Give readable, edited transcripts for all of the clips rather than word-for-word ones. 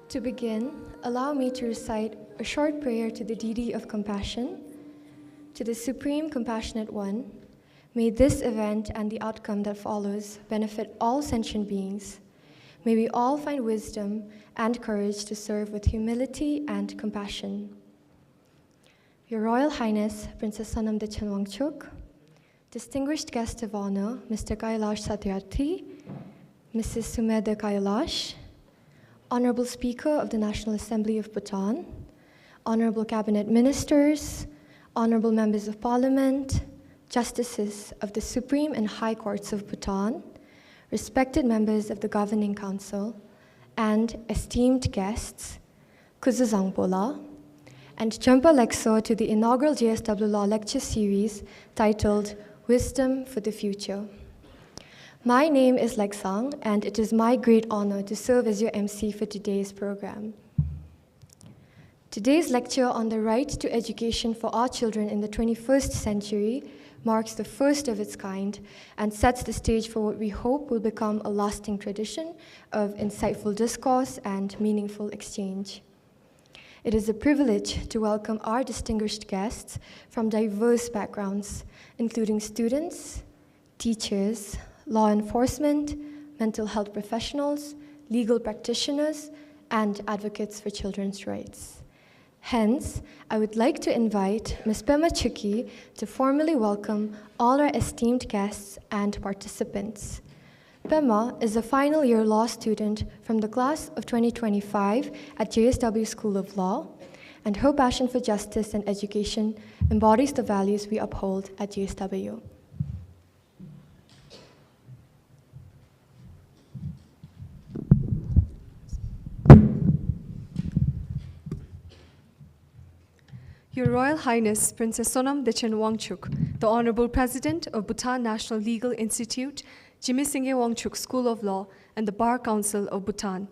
To begin, allow me to recite a short prayer to the deity of compassion. To the Supreme Compassionate One, may this event and the outcome that follows benefit all sentient beings. May we all find wisdom and courage to serve with humility and compassion. Your Royal Highness, Princess Sonam Dechan Wangchuk, distinguished guest of honor, Mr. Kailash Satyarthi, Mrs. Sumedha Kailash, Honorable Speaker of the National Assembly of Bhutan, Honorable Cabinet Ministers, Honorable Members of Parliament, Justices of the Supreme and High Courts of Bhutan, respected members of the Governing Council, and esteemed guests, 𝐍𝐶𝐆𝐔𝐑𝐀𝐋 and Champa Lexo to the inaugural JSW Law Lecture Series titled Wisdom for the Future. My name is Lexang, and it is my great honor to serve as your MC for today's program. Today's lecture on the right to education for our children in the 21st century marks the first of its kind and sets the stage for what we hope will become a lasting tradition of insightful discourse and meaningful exchange. It is a privilege to welcome our distinguished guests from diverse backgrounds, including students, teachers, law enforcement, mental health professionals, legal practitioners, and advocates for children's rights. Hence, I would like to invite Ms. Pema Chukki to formally welcome all our esteemed guests and participants. Pema is a final year law student from the class of 2025 at JSW School of Law, and her passion for justice and education embodies the values we uphold at JSW. Your Royal Highness, Princess Sonam Dechan Wangchuk, the Honorable President of Bhutan National Legal Institute, 𝐺𝐻𝐻 Wangchuk School of Law, and the Bar Council of Bhutan.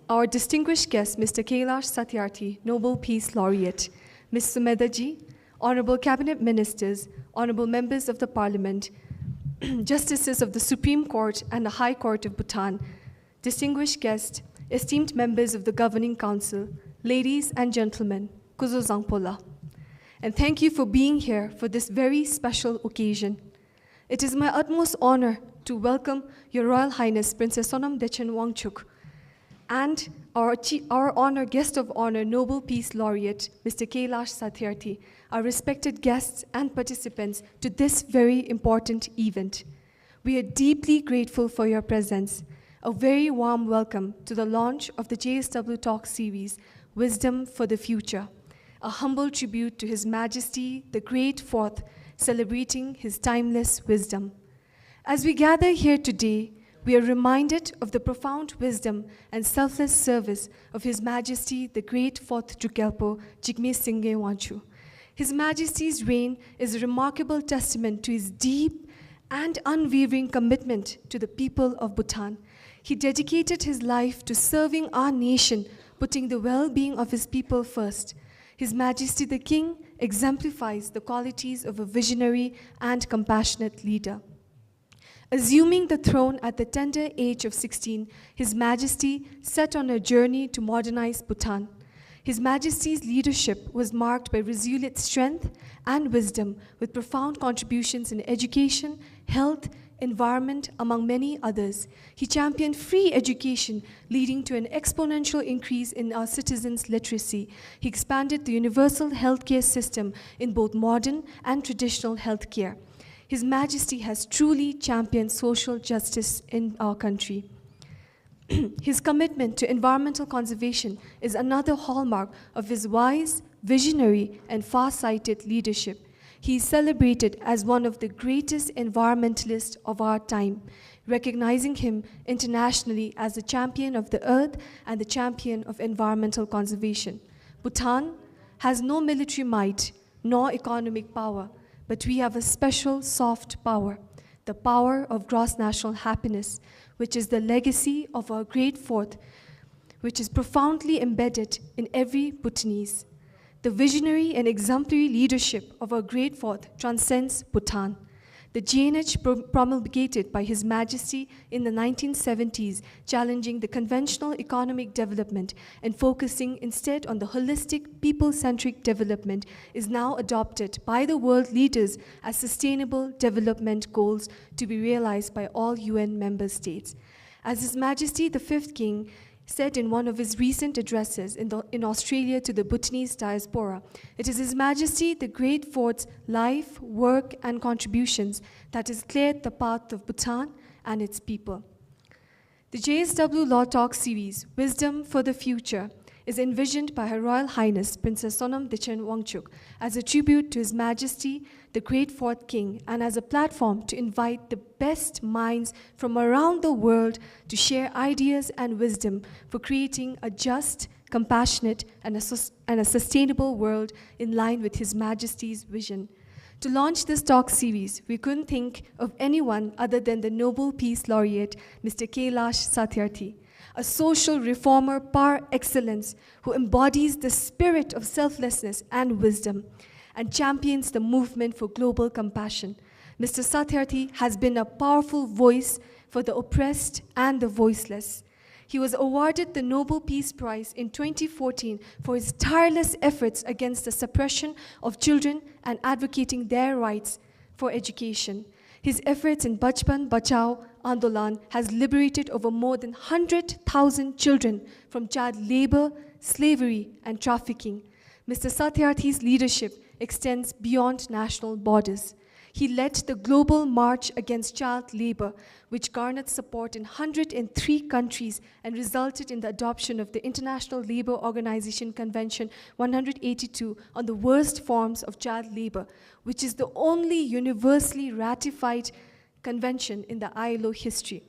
Our distinguished guest, Mr. Kailash Satyarthi, Nobel Peace Laureate, Ms. Sumedha Ji, Honorable Cabinet Ministers, Honorable Members of the Parliament, Justices of the Supreme Court and the High Court of Bhutan, distinguished guests, esteemed members of the Governing Council, ladies and gentlemen, 𝐍𝐶𝐆𝐔𝐑𝐀𝐋. And thank you for being here for this very special occasion. It is my utmost honor to welcome Your Royal Highness Princess Sonam Dechan Wangchuk and our honored guest of honor, Nobel Peace Laureate, Mr. Kailash Satyarthi, our respected guests and participants to this very important event. We are deeply grateful for your presence. A very warm welcome to the launch of the JSW Talk series, Wisdom for the Future, a humble tribute to His Majesty, the Great Fourth, celebrating His timeless wisdom. As we gather here today, we are reminded of the profound wisdom and selfless service of His Majesty, the Great Fourth Drukgyalpo Jigme Singye Wanchu. His Majesty's reign is a remarkable testament to his deep and unwavering commitment to the people of Bhutan. He dedicated his life to serving our nation, putting the well-being of his people first. His Majesty the King exemplifies the qualities of a visionary and compassionate leader. Assuming the throne at the tender age of 16, His Majesty set on a journey to modernize Bhutan. His Majesty's leadership was marked by resilient strength and wisdom, with profound contributions in education, health, environment, among many others. He championed free education, leading to an exponential increase in our citizens' literacy. He expanded the universal healthcare system in both modern and traditional healthcare. His Majesty has truly championed social justice in our country. His commitment to environmental conservation is another hallmark of his wise, visionary, and far-sighted leadership. He is celebrated as one of the greatest environmentalists of our time, recognizing him internationally as the champion of the earth and the champion of environmental conservation. Bhutan has no military might nor economic power, but we have a special soft power, the power of gross national happiness, which is the legacy of our great fourth, which is profoundly embedded in every Bhutanese. The visionary and exemplary leadership of our great fourth transcends Bhutan. The GNH promulgated by His Majesty in the 1970s, challenging the conventional economic development and focusing instead on the holistic, people-centric development, is now adopted by the world leaders as sustainable development goals to be realized by all UN member states. As His Majesty the Fifth King said in one of his recent addresses in Australia to the Bhutanese diaspora, it is His Majesty the Great Fourth's life, work, and contributions that has cleared the path of Bhutan and its people. The JSW Law Talk series, Wisdom for the Future, is envisioned by Her Royal Highness Princess Sonam Dichin Wangchuk as a tribute to His Majesty the Great Fourth King and as a platform to invite the best minds from around the world to share ideas and wisdom for creating a just, compassionate, and a sustainable world in line with His Majesty's vision. To launch this talk series, we couldn't think of anyone other than the Nobel Peace Laureate, Mr. Kailash Satyarthi, a social reformer par excellence who embodies the spirit of selflessness and wisdom and champions the movement for global compassion. Mr. Satyarthi has been a powerful voice for the oppressed and the voiceless. He was awarded the Nobel Peace Prize in 2014 for his tireless efforts against the suppression of children and advocating their rights for education. His efforts in Bachpan Bachao Andolan has liberated over more than 100,000 children from child labor, slavery, and trafficking. Mr. Satyarthi's leadership extends beyond national borders. He led the global march against child labor, which garnered support in 103 countries and resulted in the adoption of the International Labour Organization Convention 182 on the worst forms of child labor, which is the only universally ratified convention in the ILO history.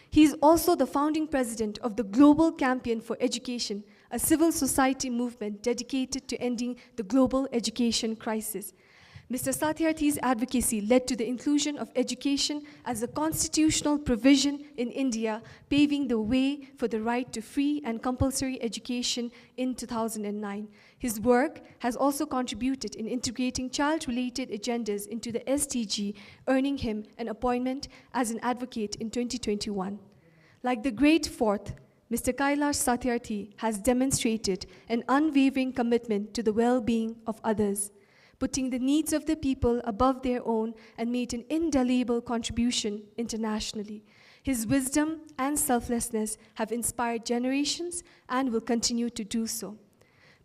He is also the founding president of the Global Campaign for Education, a civil society movement dedicated to ending the global education crisis. Mr. Satyarthi's advocacy led to the inclusion of education as a constitutional provision in India, paving the way for the right to free and compulsory education in 2009. His work has also contributed in integrating child-related agendas into the SDG, earning him an appointment as an advocate in 2021. Like the Great Fourth, Mr. Kailash Satyarthi has demonstrated an unwavering commitment to the well-being of others, putting the needs of the people above their own, and made an indelible contribution internationally. His wisdom and selflessness have inspired generations and will continue to do so.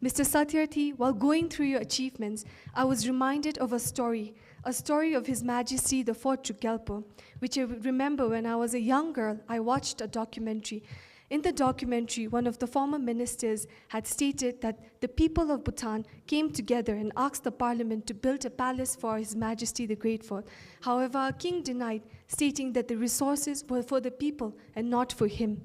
Mr. Satyarthi, while going through your achievements, I was reminded of a story of His Majesty the Fourth Gyalpo, which I remember when I was a young girl, I watched a documentary. In the documentary, one of the former ministers had stated that the people of Bhutan came together and asked the parliament to build a palace for His Majesty the Great Fourth. However, our king denied, stating that the resources were for the people and not for him.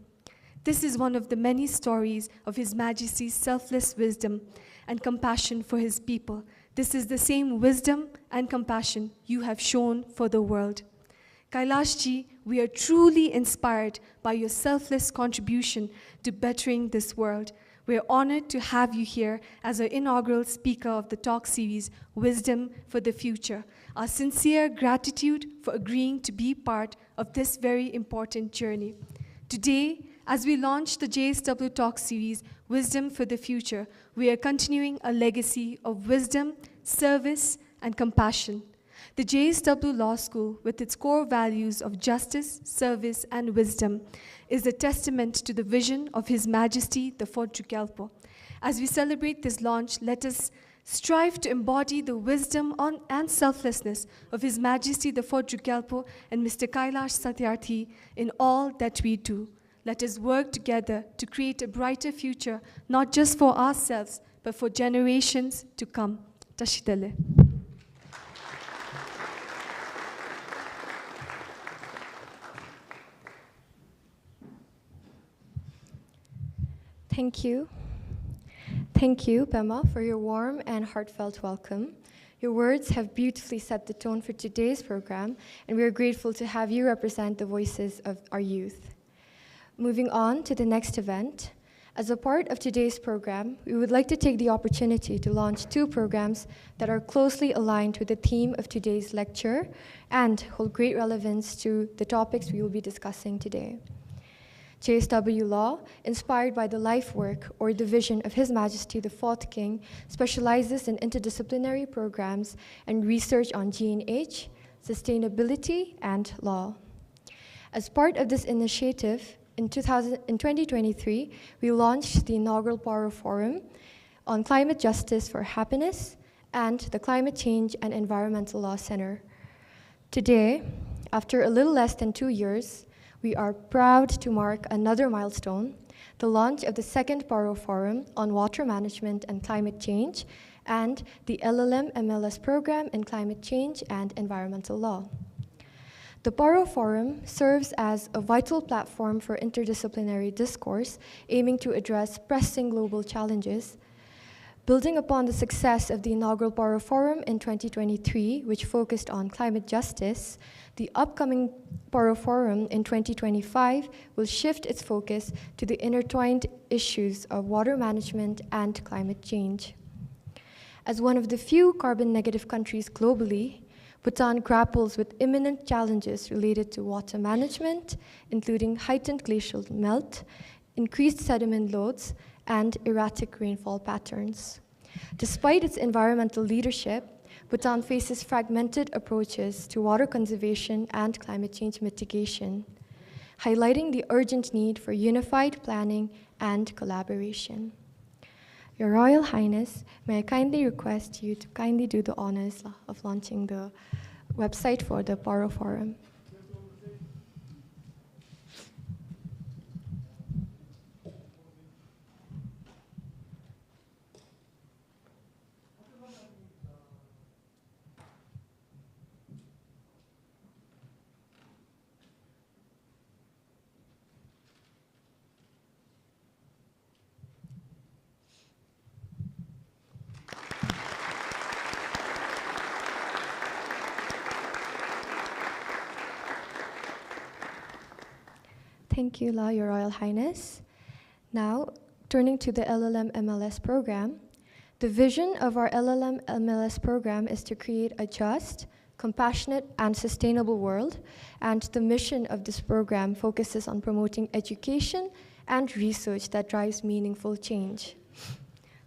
This is one of the many stories of His Majesty's selfless wisdom and compassion for his people. This is the same wisdom and compassion you have shown for the world. Kailashji, we are truly inspired by your selfless contribution to bettering this world. We are honored to have you here as our inaugural speaker of the talk series, Wisdom for the Future. Our sincere gratitude for agreeing to be part of this very important journey. Today, as we launch the JSW Talk series, Wisdom for the Future, we are continuing a legacy of wisdom, service, and compassion. The JSW Law School, with its core values of justice, service, and wisdom, is a testament to the vision of His Majesty the Fourth Gyalpo. As we celebrate this launch, let us strive to embody the wisdom and selflessness of His Majesty the Fourth Gyalpo and Mr. Kailash Satyarthi in all that we do. Let us work together to create a brighter future, not just for ourselves, but for generations to come. Tashitele. Thank you. Thank you, Pema, for your warm and heartfelt welcome. Your words have beautifully set the tone for today's program, and we are grateful to have you represent the voices of our youth. Moving on to the next event, As a part of today's program, we would like to take the opportunity to launch 2 programs that are closely aligned with the theme of today's lecture and hold great relevance to the topics we will be discussing today. JSW Law, inspired by the life work or the vision of His Majesty the Fourth King, specializes in interdisciplinary programs and research on G&H, sustainability, and law. As part of this initiative, in 2023, we launched the inaugural Power Forum on Climate Justice for Happiness and the Climate Change and Environmental Law Center. Today, after a little less than 2 years, we are proud to mark another milestone, the launch of the second Power Forum on Water Management and Climate Change and the LLM MLS program in Climate Change and Environmental Law. The Power Forum serves as a vital platform for interdisciplinary discourse aiming to address pressing global challenges. Building upon the success of the inaugural Power Forum in 2023, which focused on climate justice, the upcoming Power Forum in 2025 will shift its focus to the intertwined issues of water management and climate change. As one of the few carbon-negative countries globally, Bhutan grapples with imminent challenges related to water management, including heightened glacial melt, increased sediment loads, and erratic rainfall patterns. Despite its environmental leadership, Bhutan faces fragmented approaches to water conservation and climate change mitigation, highlighting the urgent need for unified planning and collaboration. Your Royal Highness, may I kindly request you to kindly do the honors of launching the website for the Power Forum. Thank you, Your Royal Highness. Now, turning to the LLM MLS program, the vision of our LLM MLS program is to create a just, compassionate, and sustainable world, and the mission of this program focuses on promoting education and research that drives meaningful change.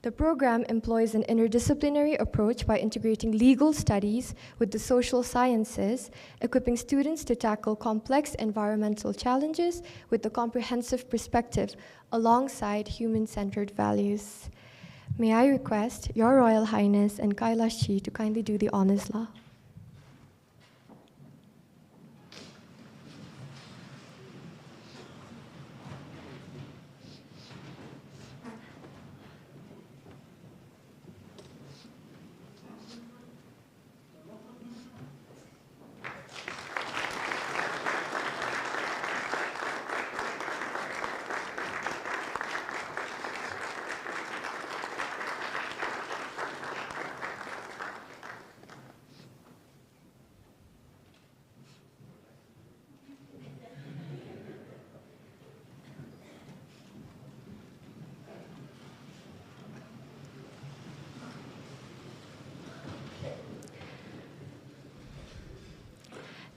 The program employs an interdisciplinary approach by integrating legal studies with the social sciences, equipping students to tackle complex environmental challenges with a comprehensive perspective alongside human-centered values. May I request Your Royal Highness and 𝐈𝐍𝐶 to kindly do the honors law.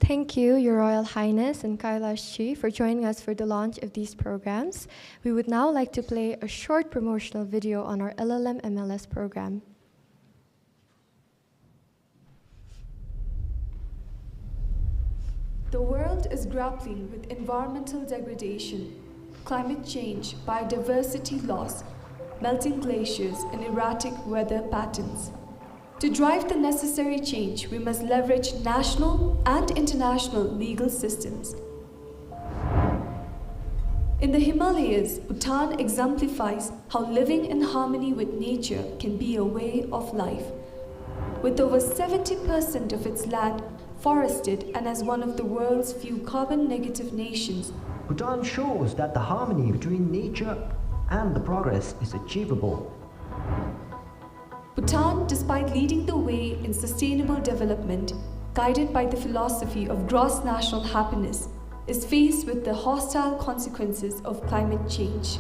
Thank you, Your Royal Highness and 𝐈𝐍𝐶, for joining us for the launch of these programs. We would now like to play a short promotional video on our LLM MLS program. The world is grappling with environmental degradation, climate change, biodiversity loss, melting glaciers, and erratic weather patterns. To drive the necessary change, we must leverage national and international legal systems. In the Himalayas, Bhutan exemplifies how living in harmony with nature can be a way of life. With over 70% of its land forested and as one of the world's few carbon-negative nations, Bhutan shows that the harmony between nature and the progress is achievable. Bhutan, despite leading the way in sustainable development, guided by the philosophy of gross national happiness, is faced with the hostile consequences of climate change.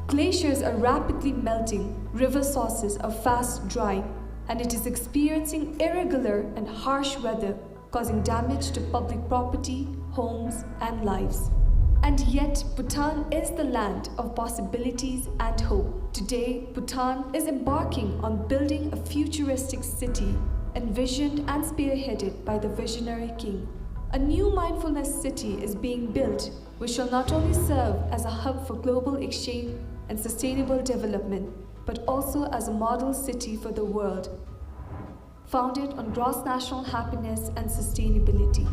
Glaciers are rapidly melting, river sources are fast drying, and it is experiencing irregular and harsh weather, causing damage to public property, homes, and lives. And yet, Bhutan is the land of possibilities and hope. Today, Bhutan is embarking on building a futuristic city, envisioned and spearheaded by the visionary king. A new mindfulness city is being built, which shall not only serve as a hub for global exchange and sustainable development, but also as a model city for the world, founded on gross national happiness and sustainability.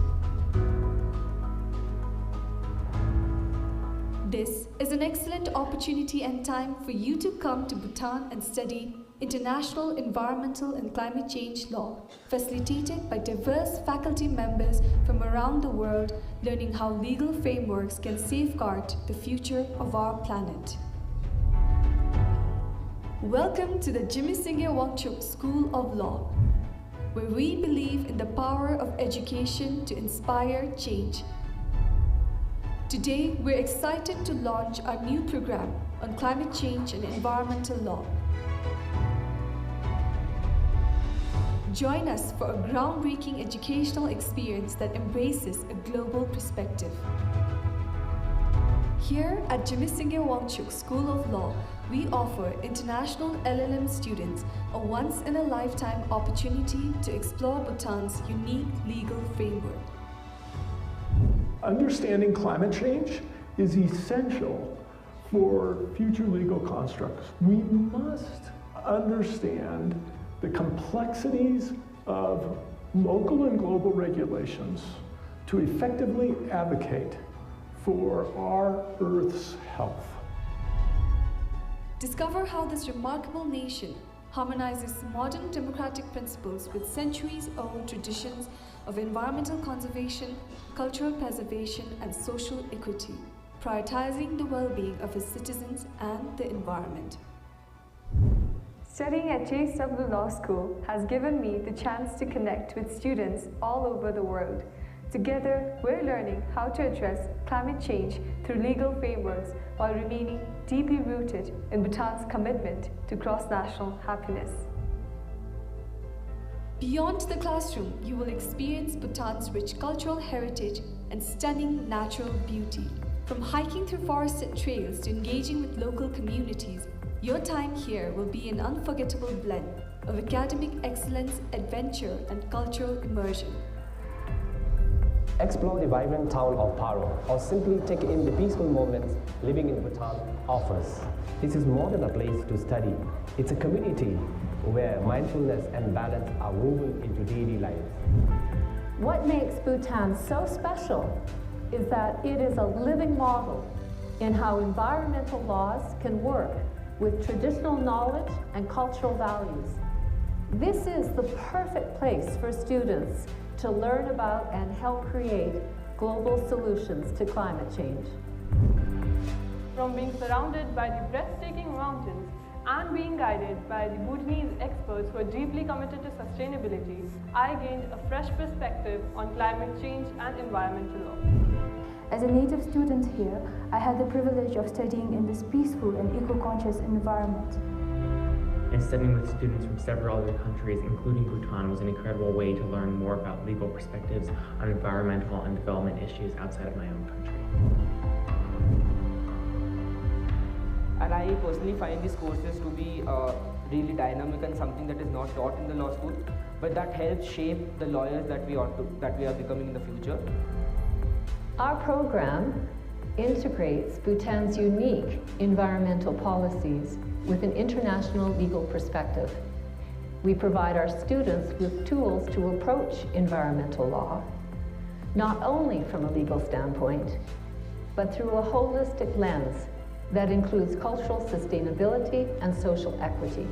This is an excellent opportunity and time for you to come to Bhutan and study International Environmental and Climate Change Law, facilitated by diverse faculty members from around the world, learning how legal frameworks can safeguard the future of our planet. Welcome to the 𝐍𝐶𝐆𝐒 School of Law, where we believe in the power of education to inspire change. Today, we're excited to launch our new program on climate change and environmental law. Join us for a groundbreaking educational experience that embraces a global perspective. Here at 𝐍𝐶𝐆𝐒 School of Law, we offer international LLM students a once-in-a-lifetime opportunity to explore Bhutan's unique legal framework. Understanding climate change is essential for future legal constructs. We must understand the complexities of local and global regulations to effectively advocate for our Earth's health. Discover how this remarkable nation harmonizes modern democratic principles with centuries-old traditions of environmental conservation, cultural preservation, and social equity, prioritizing the well-being of its citizens and the environment. Studying at JW Law School has given me the chance to connect with students all over the world. Together, we're learning how to address climate change through legal frameworks while remaining deeply rooted in Bhutan's commitment to cross-national happiness. Beyond the classroom, you will experience Bhutan's rich cultural heritage and stunning natural beauty. From hiking through forested trails to engaging with local communities, your time here will be an unforgettable blend of academic excellence, adventure, and cultural immersion. Explore the vibrant town of Paro, or simply take in the peaceful moments living in Bhutan offers. This is more than a place to study. It's a community where mindfulness and balance are woven into daily life. What makes Bhutan so special is that it is a living model in how environmental laws can work with traditional knowledge and cultural values. This is the perfect place for students to learn about and help create global solutions to climate change. From being surrounded by the breathtaking mountains and being guided by the Bhutanese experts who are deeply committed to sustainability, I gained a fresh perspective on climate change and environmental law. As a native student here, I had the privilege of studying in this peaceful and eco-conscious environment. And studying with students from several other countries, including Bhutan, was an incredible way to learn more about legal perspectives on environmental and development issues outside of my own country. And I personally find these courses to be really dynamic and something that is not taught in the law school, but that helps shape the lawyers that we are becoming in the future. Our program integrates Bhutan's unique environmental policies with an international legal perspective. We provide our students with tools to approach environmental law, not only from a legal standpoint, but through a holistic lens that includes cultural sustainability and social equity.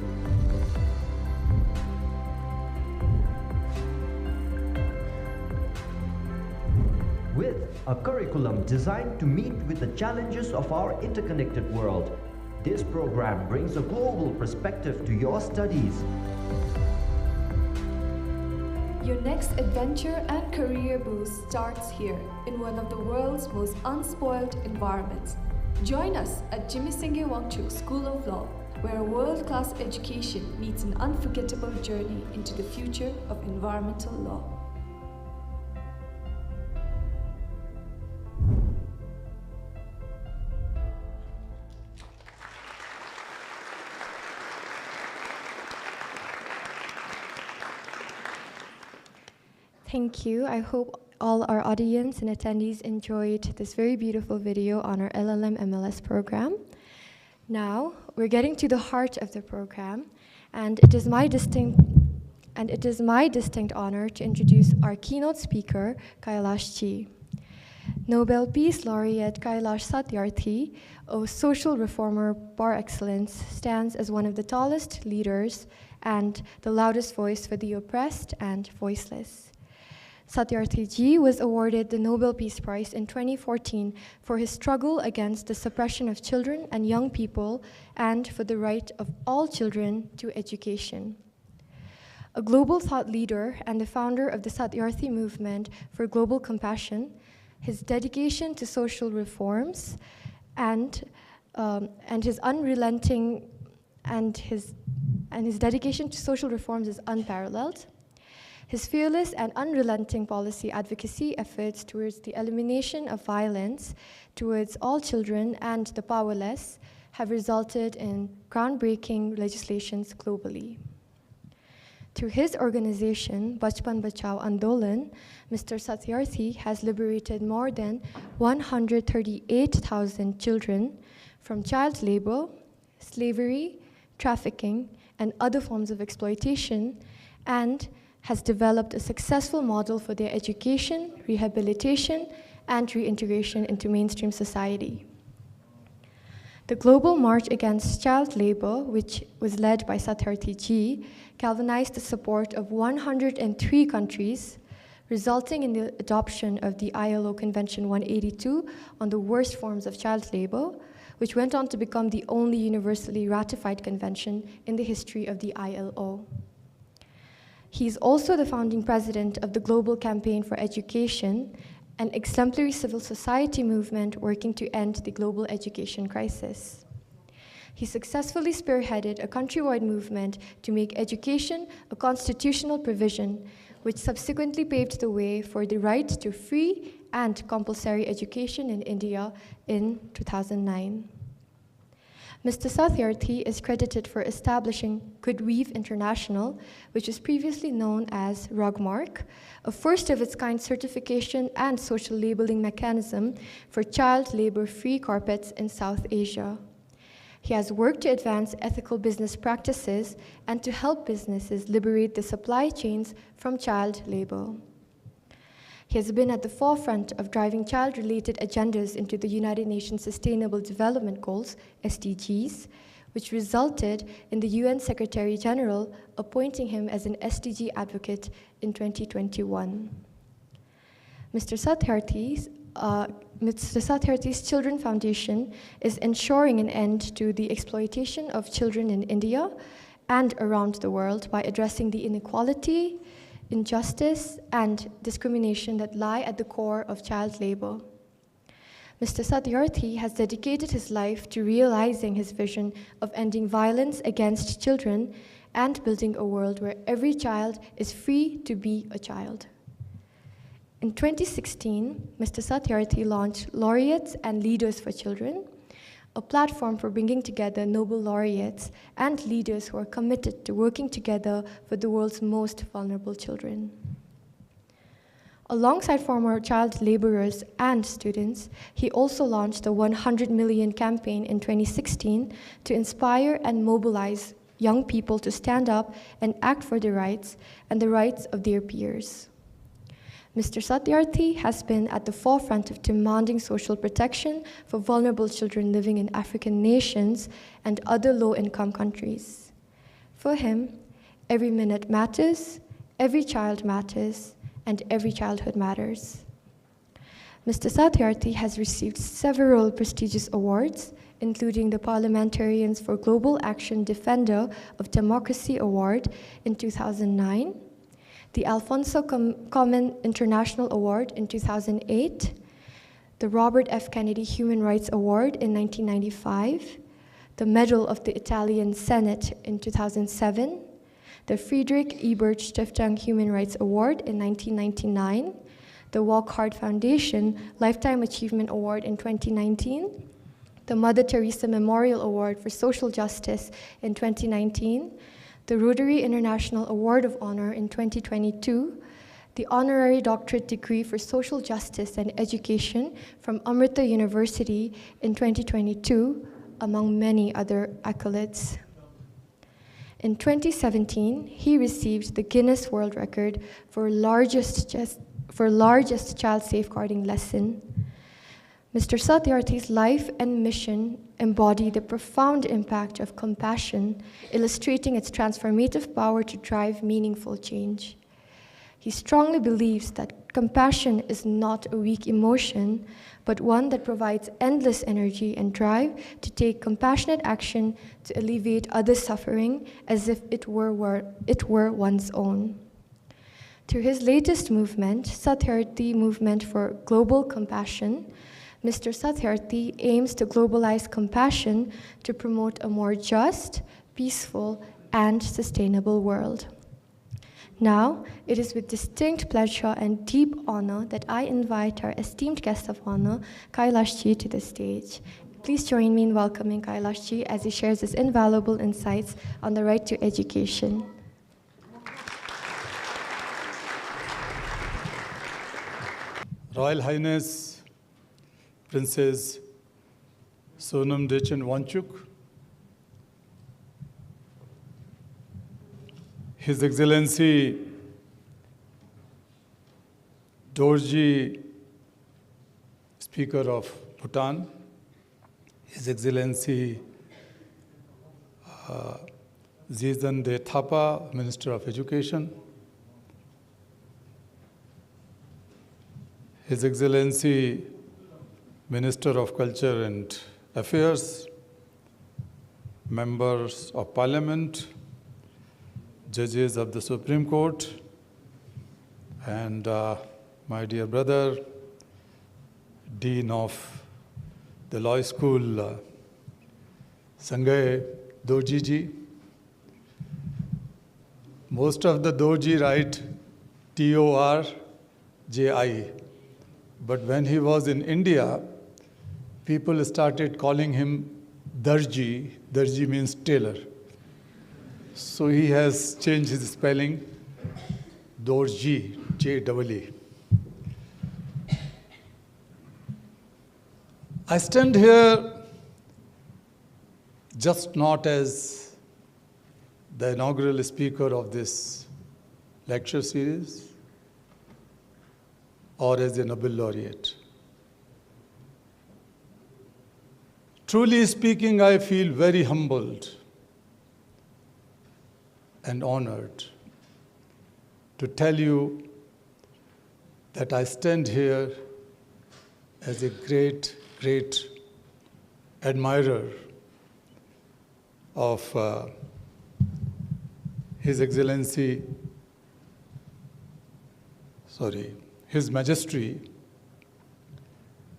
With a curriculum designed to meet with the challenges of our interconnected world, this program brings a global perspective to your studies. Your next adventure and career boost starts here in one of the world's most unspoiled environments. Join us at 𝐍𝐶𝐆𝐿𝐉𝐿 School of Law, where a world-class education meets an unforgettable journey into the future of environmental law. Thank you. I hope all our audience and attendees enjoyed this very beautiful video on our LLM MLS program. Now, we're getting to the heart of the program, and it is my distinct honor to introduce our keynote speaker, 𝐈𝐍𝐀𝐔𝐆𝐔𝐑𝐀𝐋. Nobel Peace Laureate 𝐈𝐍𝐻 Satyarthi, a social reformer par excellence, stands as one of the tallest leaders and the loudest voice for the oppressed and voiceless. Satyarthi ji was awarded the Nobel Peace Prize in 2014 for his struggle against the suppression of children and young people and for the right of all children to education. A global thought leader and the founder of the Satyarthi movement for global compassion, his dedication to social reforms and his unrelenting his dedication to social reforms is unparalleled. His fearless and unrelenting policy advocacy efforts towards the elimination of violence towards all children and the powerless have resulted in groundbreaking legislations globally. Through his organization, Bachpan Bachao Andolan, Mr. Satyarthi has liberated more than 138,000 children from child labor, slavery, trafficking, and other forms of exploitation, and has developed a successful model for their education, rehabilitation, and reintegration into mainstream society. The global march against child labor, which was led by Satyarthi ji, galvanized the support of 103 countries, resulting in the adoption of the ILO Convention 182 on the worst forms of child labor, which went on to become the only universally ratified convention in the history of the ILO. He is also the founding president of the Global Campaign for Education, an exemplary civil society movement working to end the global education crisis. He successfully spearheaded a countrywide movement to make education a constitutional provision, which subsequently paved the way for the right to free and compulsory education in India in 2009. Mr. Satyarthi is credited for establishing 𝐸𝐿 International, which was previously known as RUGMARK, a first-of-its-kind certification and social labeling mechanism for child labor-free carpets in South Asia. He has worked to advance ethical business practices and to help businesses liberate the supply chains from child labor. He has been at the forefront of driving child-related agendas into the United Nations Sustainable Development Goals, SDGs, which resulted in the UN Secretary General appointing him as an SDG advocate in 2021. Mr. Satyarthi's Children Foundation is ensuring an end to the exploitation of children in India and around the world by addressing the inequality, injustice, and discrimination that lie at the core of child labor. Mr. Satyarthi has dedicated his life to realizing his vision of ending violence against children and building a world where every child is free to be a child. In 2016, Mr. Satyarthi launched Laureates and Leaders for Children, a platform for bringing together Nobel laureates and leaders who are committed to working together for the world's most vulnerable children. Alongside former child laborers and students, he also launched the 100 Million campaign in 2016 to inspire and mobilize young people to stand up and act for their rights and the rights of their peers. Mr. Satyarthi has been at the forefront of demanding social protection for vulnerable children living in African nations and other low-income countries. For him, every minute matters, every child matters, and every childhood matters. Mr. Satyarthi has received several prestigious awards, including the Parliamentarians for Global Action Defender of Democracy Award in 2009, the Alfonso Common International Award in 2008, the Robert F. Kennedy Human Rights Award in 1995, the Medal of the Italian Senate in 2007, the Friedrich Ebert Stiftung Human Rights Award in 1999, the Walk Hard Foundation Lifetime Achievement Award in 2019, the Mother Teresa Memorial Award for Social Justice in 2019, the Rotary International Award of Honor in 2022, the Honorary Doctorate Degree for Social Justice and Education from Amrita University in 2022, among many other accolades. In 2017, he received the Guinness World Record for largest child safeguarding lesson. Mr. Satyarthi's life and mission embody the profound impact of compassion, illustrating its transformative power to drive meaningful change. He strongly believes that compassion is not a weak emotion, but one that provides endless energy and drive to take compassionate action to alleviate others' suffering as if it were one's own. Through his latest movement, Satyarthi Movement for Global Compassion, Mr. Satyarthi aims to globalize compassion to promote a more just, peaceful, and sustainable world. Now, it is with distinct pleasure and deep honor that I invite our esteemed guest of honor, 𝐈𝐍𝐾𝐔, to the stage. Please join me in welcoming 𝐈𝐍𝐾𝐔 as he shares his invaluable insights on the right to education. Royal Highness Princess Sonam Dechan Wangchuk, His Excellency Dorji, Speaker of Bhutan, His Excellency 𝐍𝐶𝐶 Thapa, Minister of Education, His Excellency Minister of Culture and Affairs, members of Parliament, judges of the Supreme Court, and my dear brother, Dean of the Law School, Sanjay Dorji ji. Most of the Dorji write Torji, but when he was in India, people started calling him Darji. Darji means tailor. So he has changed his spelling, Dorji, J-E-E. I stand here just not as the inaugural speaker of this lecture series or as a Nobel laureate. Truly speaking, I feel very humbled and honored to tell you that I stand here as a great, great admirer of His Excellency, His Majesty,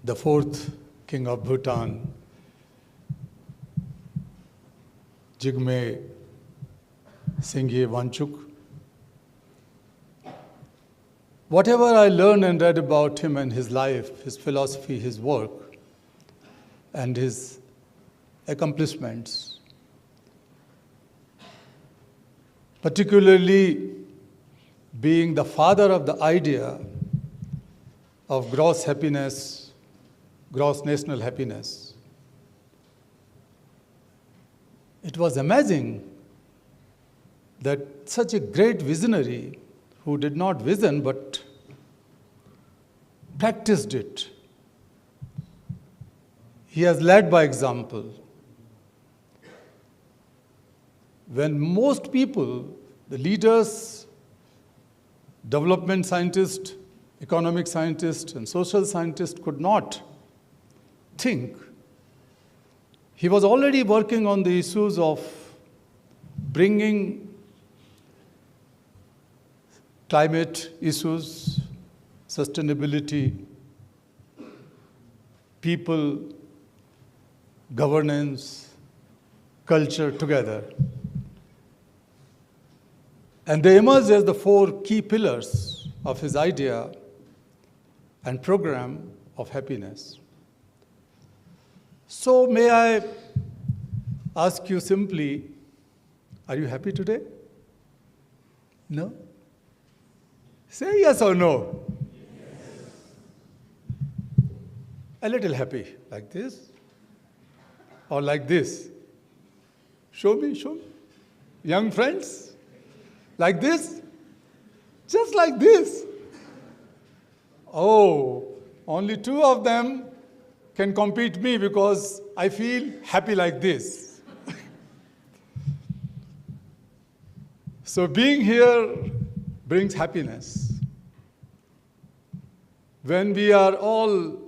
the 4th King of Bhutan, Jigme Singye Wangchuk. Whatever I learned and read about him and his life, his philosophy, his work, and his accomplishments, particularly being the father of the idea of gross happiness, gross national happiness, it was amazing that such a great visionary who did not vision but practiced it, he has led by example. When most people, the leaders, development scientists, economic scientists, and social scientists could not think, he was already working on the issues of bringing climate issues, sustainability, people, governance, culture together. And they emerged as the 4 key pillars of his idea and program of happiness. So may I ask you simply, are you happy today? No? Say yes or no. Yes. A little happy, like this, or like this. Show me, show me. Young friends, like this, just like this. Oh, only 2 of them can compete me because I feel happy like this. So being here brings happiness. When we are all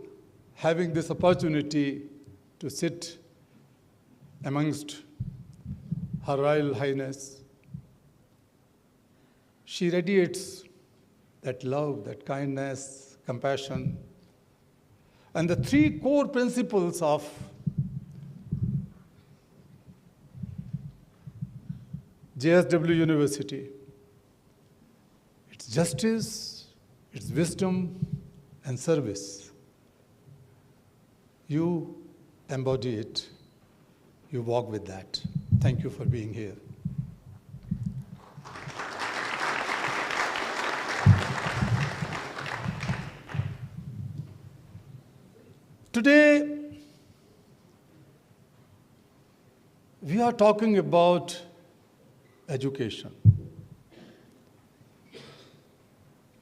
having this opportunity to sit amongst Her Royal Highness, she radiates that love, that kindness, compassion, and the 3 core principles of JSW University. It's justice, it's wisdom, and service. You embody it. You walk with that. Thank you for being here. Today, we are talking about education.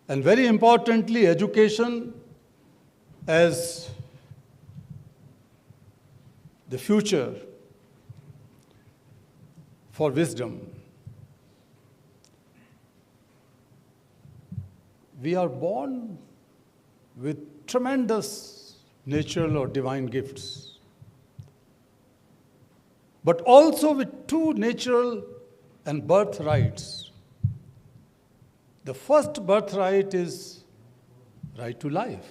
And very importantly, education as the future for wisdom. We are born with tremendous natural or divine gifts, but also with 2 natural and birthrights. The first birthright is right to life.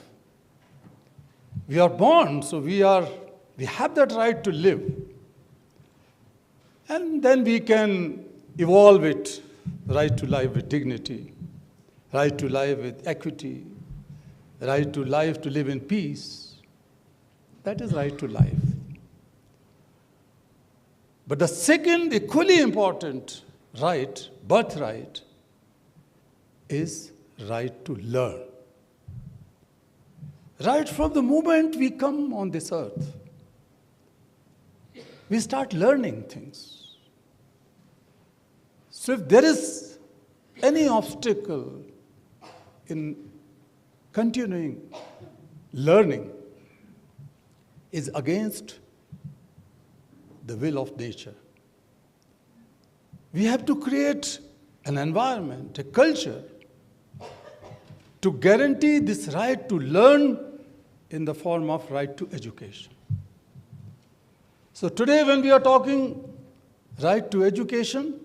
We are born, so we have that right to live. And then we can evolve it, right to life with dignity, right to life with equity, right to life to live in peace. That is right to life. But the second, equally important right, birthright, is right to learn. Right from the moment we come on this earth, we start learning things. So if there is any obstacle in continuing learning, is against the will of nature. We have to create an environment, a culture, to guarantee this right to learn in the form of right to education. So today when we are talking right to education,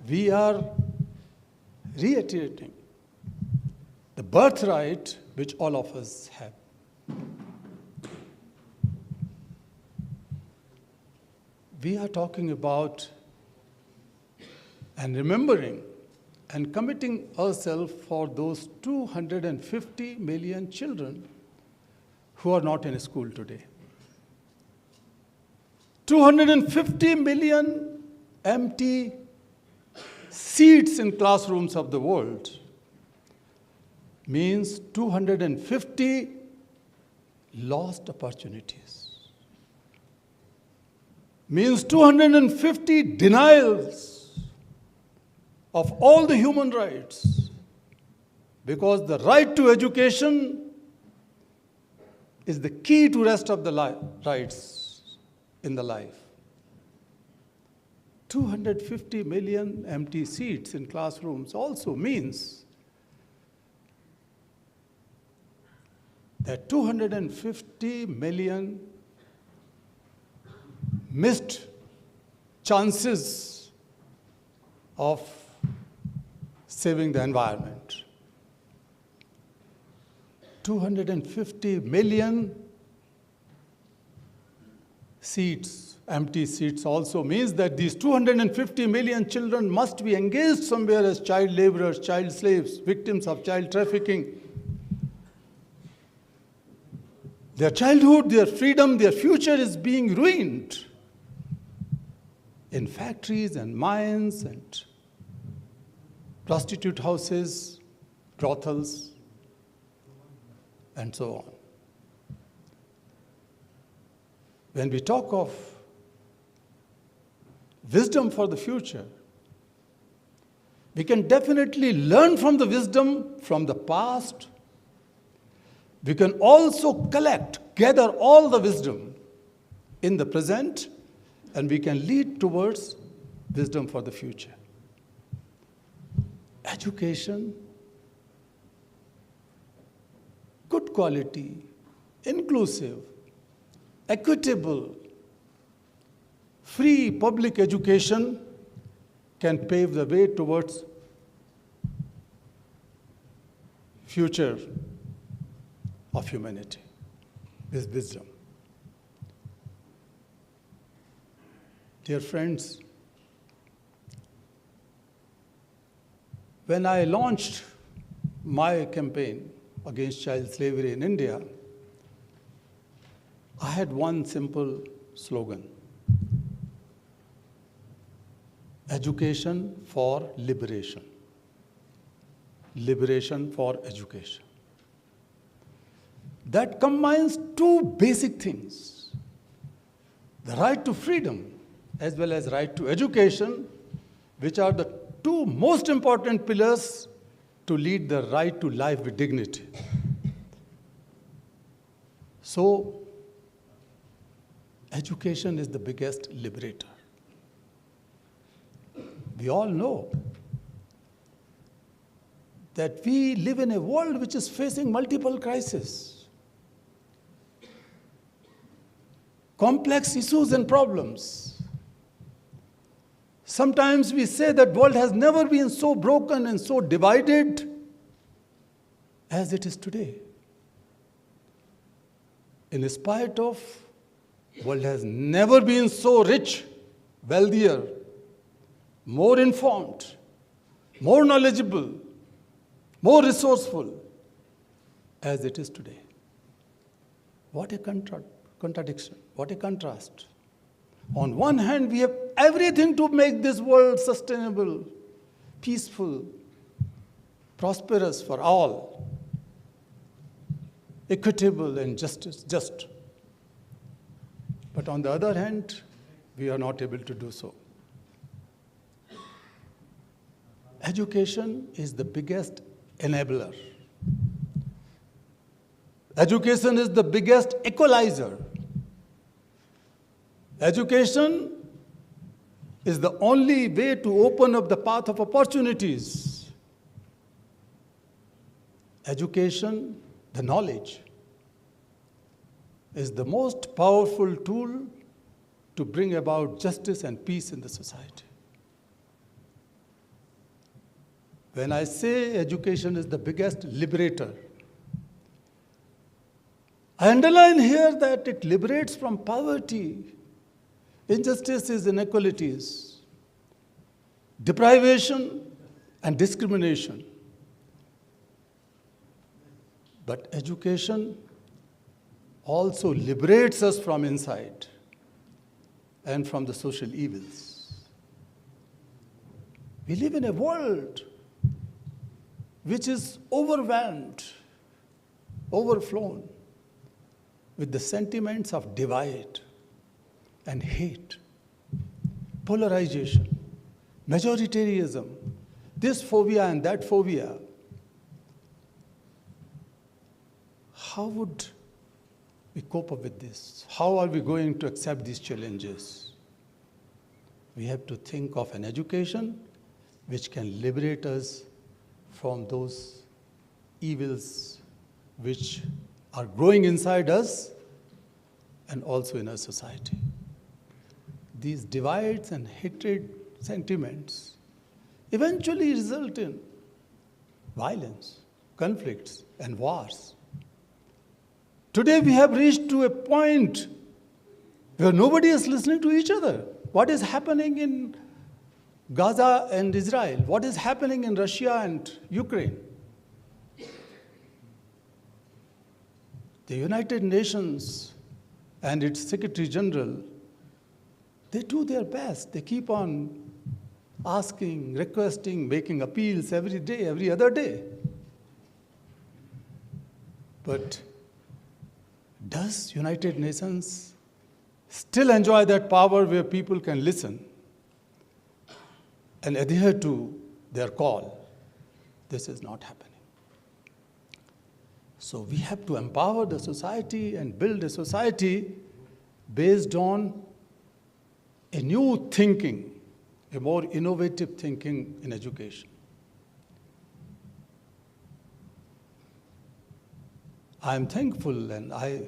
we are reiterating the birthright which all of us have. We are talking about and remembering and committing ourselves for those 250 million children who are not in school today. 250 million empty seats in classrooms of the world means 250 lost opportunities. Means 250 denials of all the human rights, because the right to education is the key to rest of the rights in the life. 250 million empty seats in classrooms also means that 250 million missed chances of saving the environment. 250 million seats, empty seats also means that these 250 million children must be engaged somewhere as child laborers, child slaves, victims of child trafficking. Their childhood, their freedom, their future is being ruined in factories and mines and prostitute houses, brothels, and so on. When we talk of wisdom for the future, we can definitely learn from the wisdom from the past. We can also gather all the wisdom in the present, and we can lead towards wisdom for the future. Education, good quality, inclusive, equitable, free public education can pave the way towards future of humanity with wisdom. Dear friends, when I launched my campaign against child slavery in India, I had one simple slogan: education for liberation. Liberation for education. That combines two basic things: the right to freedom as well as right to education, which are the two most important pillars to lead the right to life with dignity. So, education is the biggest liberator. We all know that we live in a world which is facing multiple crises, complex issues and problems. Sometimes we say that the world has never been so broken and so divided as it is today. In spite of, the world has never been so rich, wealthier, more informed, more knowledgeable, more resourceful as it is today. What a contradiction, what a contrast. On one hand, we have everything to make this world sustainable, peaceful, prosperous for all, equitable and just. But on the other hand, we are not able to do so. Education is the biggest enabler. Education is the biggest equalizer. Education is the only way to open up the path of opportunities. Education, the knowledge, is the most powerful tool to bring about justice and peace in the society. When I say education is the biggest liberator, I underline here that it liberates from poverty, injustices, inequalities, deprivation, and discrimination. But education also liberates us from inside and from the social evils. We live in a world which is overwhelmed, overflown with the sentiments of divide and hate, polarization, majoritarianism, this phobia and that phobia. How would we cope up with this? How are we going to accept these challenges? We have to think of an education which can liberate us from those evils which are growing inside us and also in our society. These divides and hatred sentiments eventually result in violence, conflicts, and wars. Today we have reached to a point where nobody is listening to each other. What is happening in Gaza and Israel? What is happening in Russia and Ukraine? The United Nations and its Secretary General, they do their best. They keep on asking, requesting, making appeals every day, every other day. But does United Nations still enjoy that power where people can listen and adhere to their call? This is not happening. So we have to empower the society and build a society based on a new thinking, a more innovative thinking in education. I am thankful, and I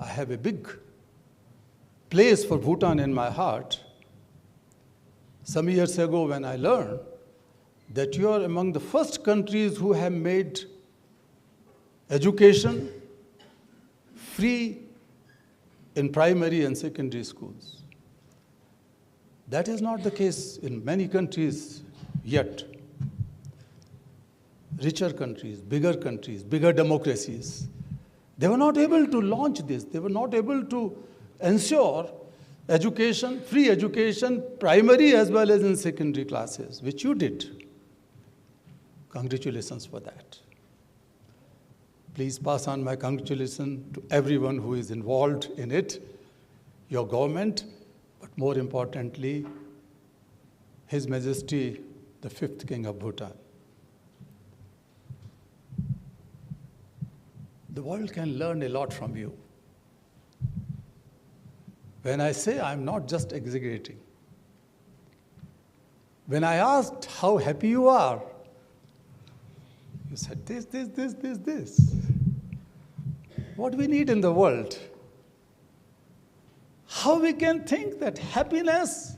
have a big place for Bhutan in my heart. Some years ago when I learned that you are among the first countries who have made education free in primary and secondary schools. That is not the case in many countries yet. Richer countries, bigger democracies, they were not able to launch this. They were not able to ensure education, free education, primary as well as in secondary classes, which you did. Congratulations for that. Please pass on my congratulations to everyone who is involved in it, your government, but more importantly, His Majesty, the 5th King of Bhutan. The world can learn a lot from you. When I say I'm not just exaggerating, when I asked how happy you are, you said this. What we need in the world. How we can think that happiness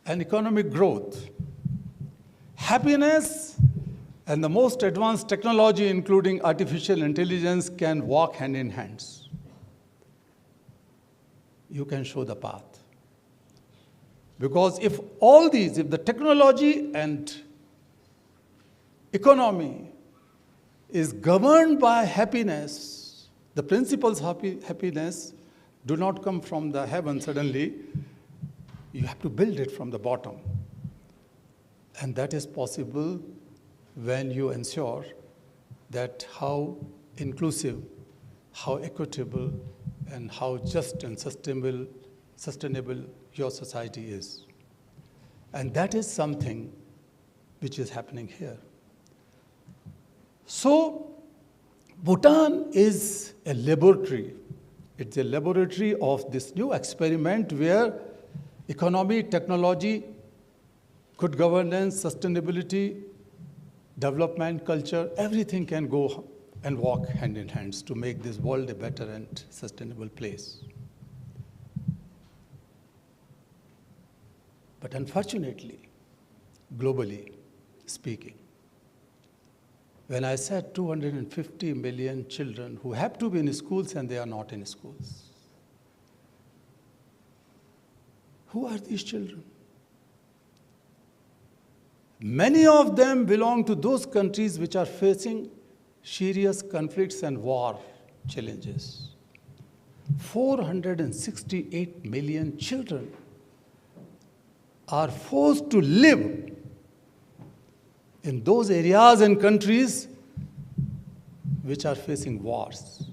and economic growth, happiness and the most advanced technology, including artificial intelligence, can walk hand in hand. You can show the path. Because if all these, if the technology and economy is governed by happiness, the principles of happiness do not come from the heaven suddenly. You have to build it from the bottom. And that is possible when you ensure that how inclusive, how equitable, and how just and sustainable your society is. And that is something which is happening here. So, Bhutan is a laboratory. It's a laboratory of this new experiment where economy, technology, good governance, sustainability, development, culture, everything can go and walk hand in hand to make this world a better and sustainable place. But unfortunately, globally speaking, when I said 250 million children who have to be in schools and they are not in schools, who are these children? Many of them belong to those countries which are facing serious conflicts and war challenges. 468 million children are forced to live in those areas and countries which are facing wars.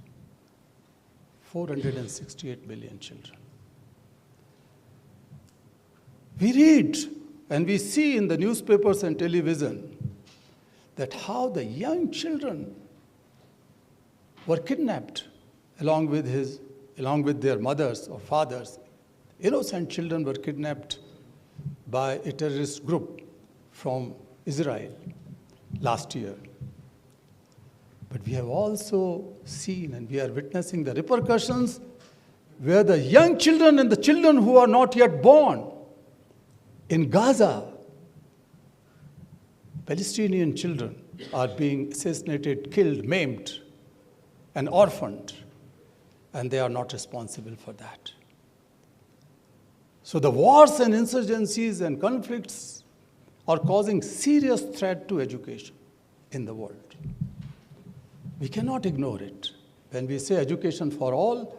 468 million children. We read and we see in the newspapers and television that how the young children were kidnapped along with their mothers or fathers. Innocent children were kidnapped by a terrorist group from Israel last year. But we have also seen and we are witnessing the repercussions where the young children and the children who are not yet born in Gaza, Palestinian children are being assassinated, killed, maimed and orphaned, and they are not responsible for that. So the wars and insurgencies and conflicts are causing serious threat to education in the world. We cannot ignore it. When we say education for all,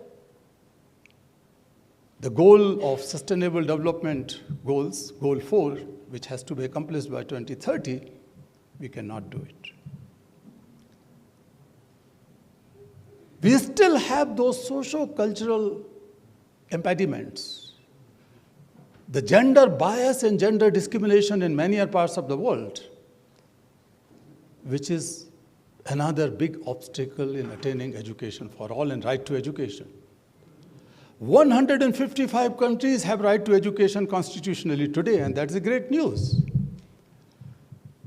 the goal of Sustainable Development Goals, Goal 4, which has to be accomplished by 2030, we cannot do it. We still have those socio-cultural impediments. The gender bias and gender discrimination in many parts of the world, which is another big obstacle in attaining education for all and right to education. 155 countries have right to education constitutionally today, and that's a great news.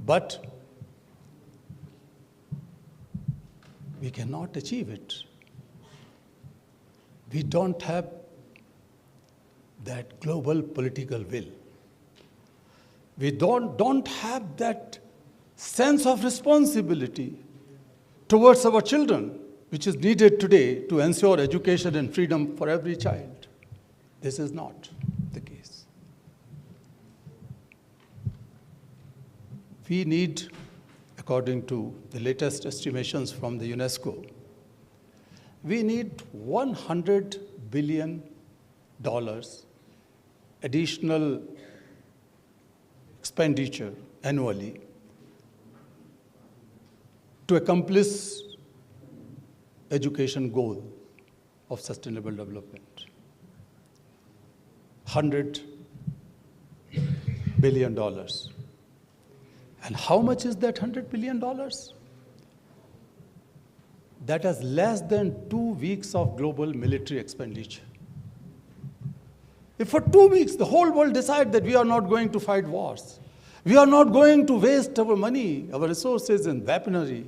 But we cannot achieve it. We don't have that global political will. We don't have that sense of responsibility towards our children, which is needed today to ensure education and freedom for every child. This is not the case. We need, according to the latest estimations from the UNESCO, we need $100 billion additional expenditure annually to accomplish education goal of sustainable development. $100 billion. And how much is that $100 billion? That is less than 2 weeks of global military expenditure. If for 2 weeks the whole world decides that we are not going to fight wars, we are not going to waste our money, our resources in weaponry,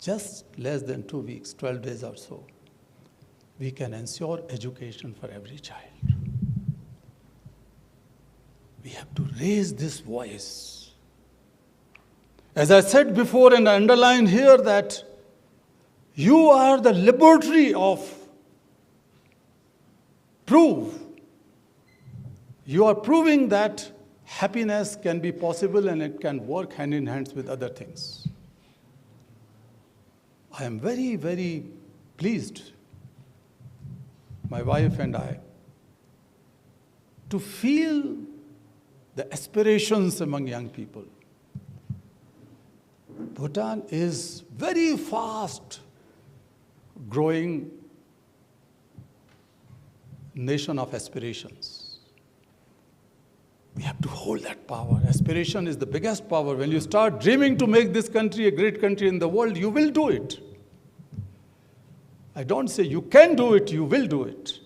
just less than 2 weeks, 12 days or so, we can ensure education for every child. We have to raise this voice. As I said before, and I underline here that you are the laboratory of proof. You are proving that happiness can be possible and it can work hand in hand with other things. I am very, very pleased, my wife and I, to feel the aspirations among young people. Bhutan is very fast growing nation of aspirations. We have to hold that power. Aspiration is the biggest power. When you start dreaming to make this country a great country in the world, you will do it. I don't say you can do it, you will do it.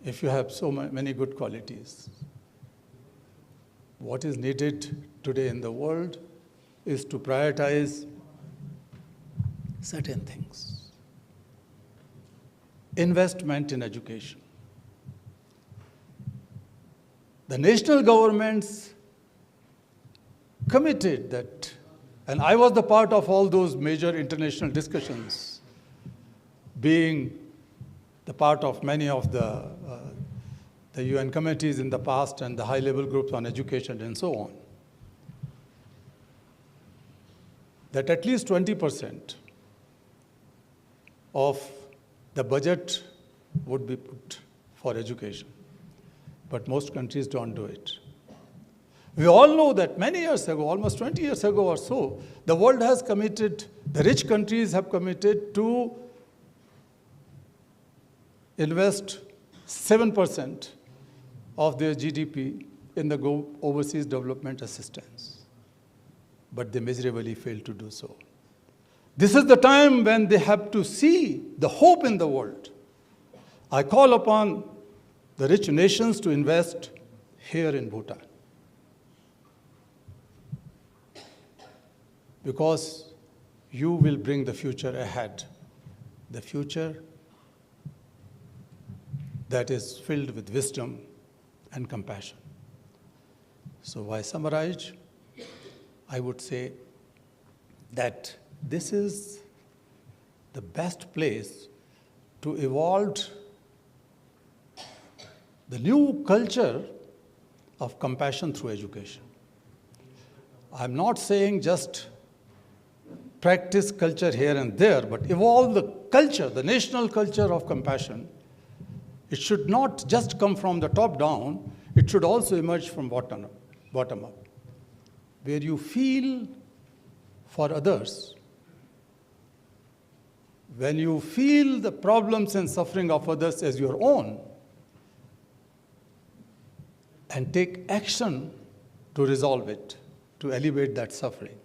If you have so many good qualities. What is needed today in the world is to prioritize certain things. Investment in education. The national governments committed that, and I was the part of all those major international discussions, being the part of many of the UN committees in the past and the high-level groups on education and so on, that at least 20% of the budget would be put for education. But most countries don't do it. We all know that many years ago, almost 20 years ago or so, the world has committed, the rich countries have committed to invest 7% of their GDP in the overseas development assistance. But they miserably failed to do so. This is the time when they have to see the hope in the world. I call upon the rich nations to invest here in Bhutan. Because you will bring the future ahead. The future that is filled with wisdom and compassion. So, by summarize, I would say that this is the best place to evolve the new culture of compassion through education. I'm not saying just practice culture here and there, but evolve the culture, the national culture of compassion. It should not just come from the top down, it should also emerge from bottom up, where you feel for others. When you feel the problems and suffering of others as your own, and take action to resolve it, to alleviate that suffering,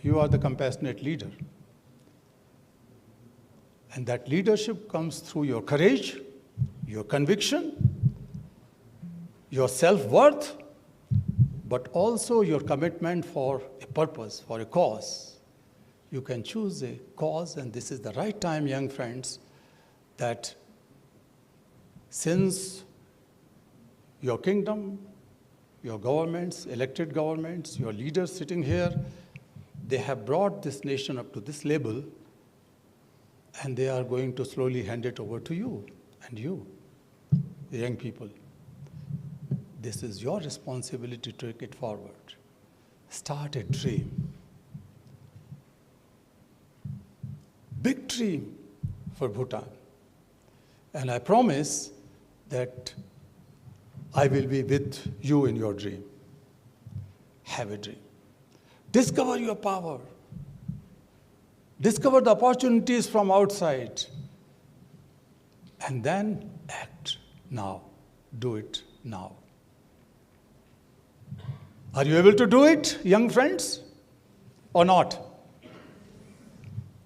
you are the compassionate leader. And that leadership comes through your courage, your conviction, your self-worth, but also your commitment for a purpose, for a cause. You can choose a cause, and this is the right time, young friends, that since your kingdom, your governments, elected governments, your leaders sitting here, they have brought this nation up to this level, and they are going to slowly hand it over to you, and you, the young people. This is your responsibility to take it forward. Start a dream. Big dream for Bhutan. And I promise that I will be with you in your dream. Have a dream. Discover your power. Discover the opportunities from outside. And then act now. Do it now. Are you able to do it, young friends, or not?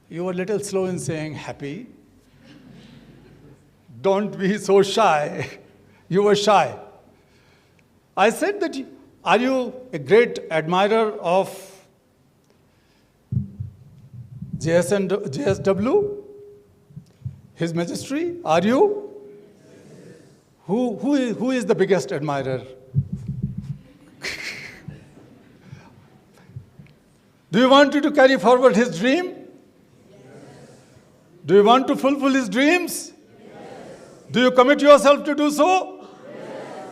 You were a little slow in saying happy. Don't be so shy. You were shy. I said that, are you a great admirer of JSW, His Majesty? Are you? Who is the biggest admirer? Do you want to carry forward his dream? Yes. Do you want to fulfill his dreams? Yes. Do you commit yourself to do so? Yes.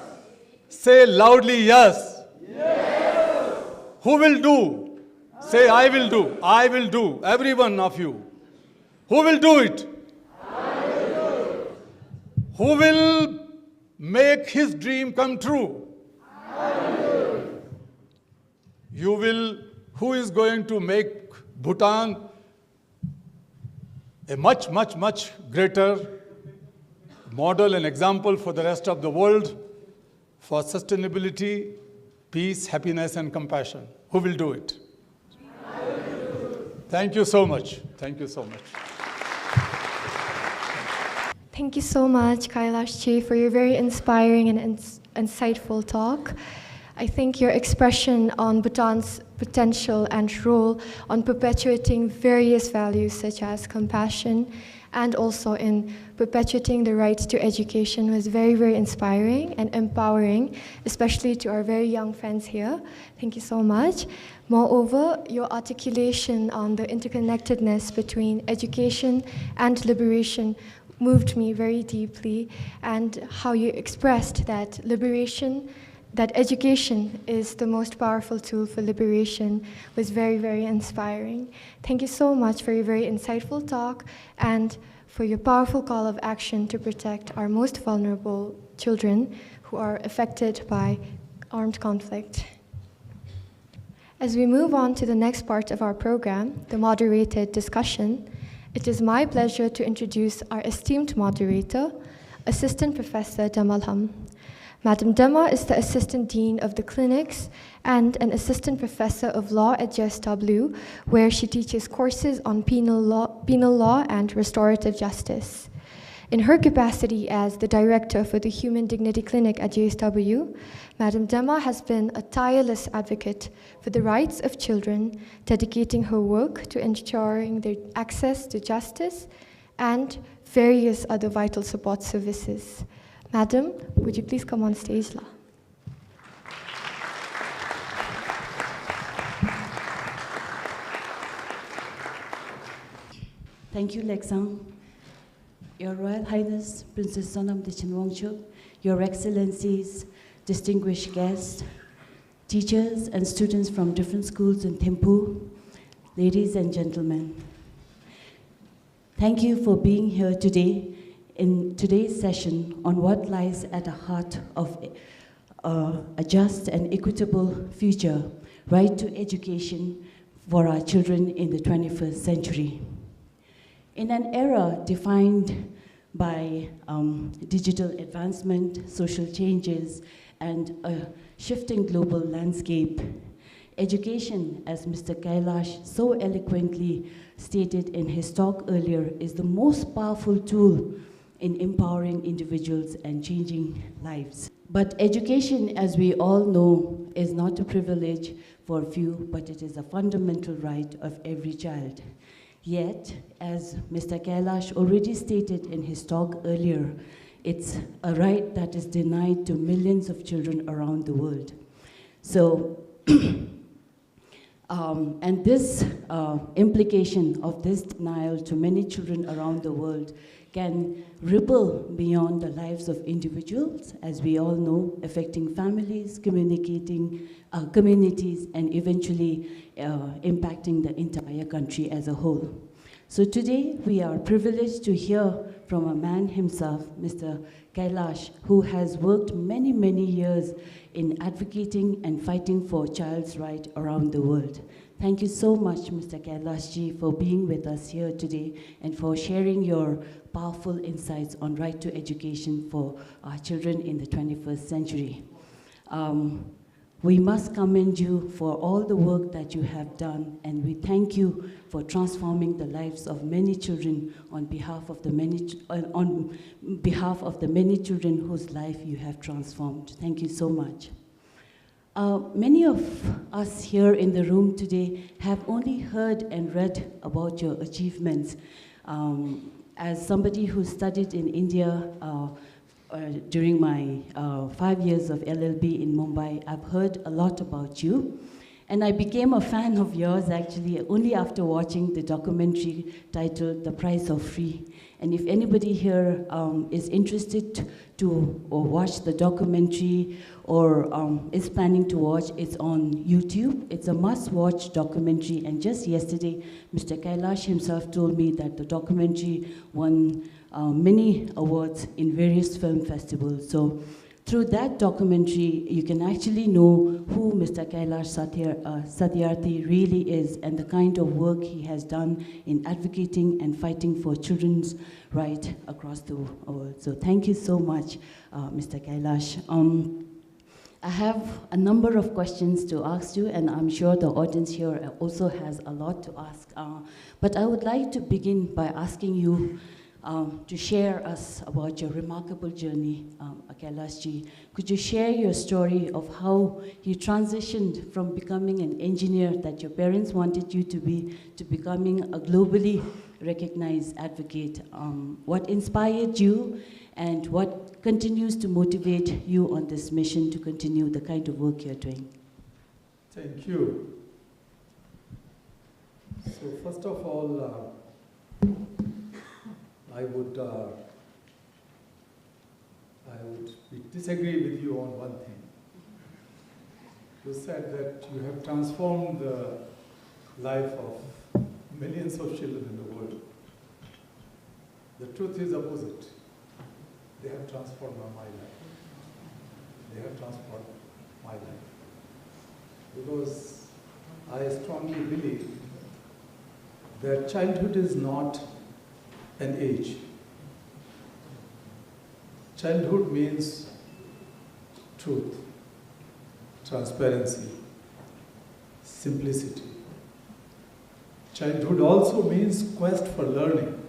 Say loudly, yes. Yes. Who will do? Say, I will do. I will do. Every one of you. Who will do it? I will do it. Who will make his dream come true? I will do it. You will. Who is going to make Bhutan a much, much, much greater model and example for the rest of the world for sustainability, peace, happiness, and compassion? Who will do it? I will do it. Thank you so much. Thank you so much. Thank you so much, Kailash-ji, for your very inspiring and insightful talk. I think your expression on Bhutan's potential and role on perpetuating various values such as compassion and also in perpetuating the right to education was very, very inspiring and empowering, especially to our very young friends here. Thank you so much. Moreover, your articulation on the interconnectedness between education and liberation moved me very deeply, and how you expressed that that education is the most powerful tool for liberation was very, very inspiring. Thank you so much for your very insightful talk and for your powerful call of action to protect our most vulnerable children who are affected by armed conflict. As we move on to the next part of our program, the moderated discussion, it is my pleasure to introduce our esteemed moderator, Assistant Professor Damalham. Madam Dema is the Assistant Dean of the Clinics and an Assistant Professor of Law at JSW, where she teaches courses on penal law and restorative justice. In her capacity as the Director for the Human Dignity Clinic at JSW, Madam Dema has been a tireless advocate for the rights of children, dedicating her work to ensuring their access to justice and various other vital support services. Madam, would you please come on stage, La? Thank you, Leksang. Your Royal Highness, Princess Sonam Dechan Wangchuk, Your Excellencies, distinguished guests, teachers and students from different schools in Thimphu, ladies and gentlemen. Thank you for being here today in today's session on what lies at the heart of a just and equitable future, right to education for our children in the 21st century. In an era defined by digital advancement, social changes, and a shifting global landscape, education, as Mr. Kailash so eloquently stated in his talk earlier, is the most powerful tool in empowering individuals and changing lives. But education, as we all know, is not a privilege for a few, but it is a fundamental right of every child. Yet, as Mr. Kailash already stated in his talk earlier, it's a right that is denied to millions of children around the world. So, and this implication of this denial to many children around the world can ripple beyond the lives of individuals, as we all know, affecting families, communities, and eventually impacting the entire country as a whole. So today, we are privileged to hear from a man himself, Mr. Kailash, who has worked many, many years in advocating and fighting for child's rights around the world. Thank you so much, Mr. Kailash ji, for being with us here today and for sharing your powerful insights on right to education for our children in the 21st century. We must commend you for all the work that you have done, and we thank you for transforming the lives of many children on behalf of the many children whose life you have transformed. Thank you so much. Many of us here in the room today have only heard and read about your achievements. As somebody who studied in India during my 5 years of LLB in Mumbai, I've heard a lot about you. And I became a fan of yours actually only after watching the documentary titled The Price of Free. And if anybody here is interested to watch the documentary or is planning to watch, it's on YouTube. It's a must-watch documentary. And just yesterday, Mr. Kailash himself told me that the documentary won many awards in various film festivals. So through that documentary, you can actually know who Mr. Kailash Satyarthi really is and the kind of work he has done in advocating and fighting for children's rights across the world. So thank you so much, Mr. Kailash. I have a number of questions to ask you, and I'm sure the audience here also has a lot to ask. But I would like to begin by asking you to share us about your remarkable journey, Kailash ji. Could you share your story of how you transitioned from becoming an engineer that your parents wanted you to be to becoming a globally recognized advocate? What inspired you and what continues to motivate you on this mission to continue the kind of work you're doing? Thank you. So first of all, I would disagree with you on one thing. You said that you have transformed the life of millions of children in the world. The truth is opposite. They have transformed my life. They have transformed my life. Because I strongly believe that childhood is not an age. Childhood means truth, transparency, simplicity. Childhood also means quest for learning,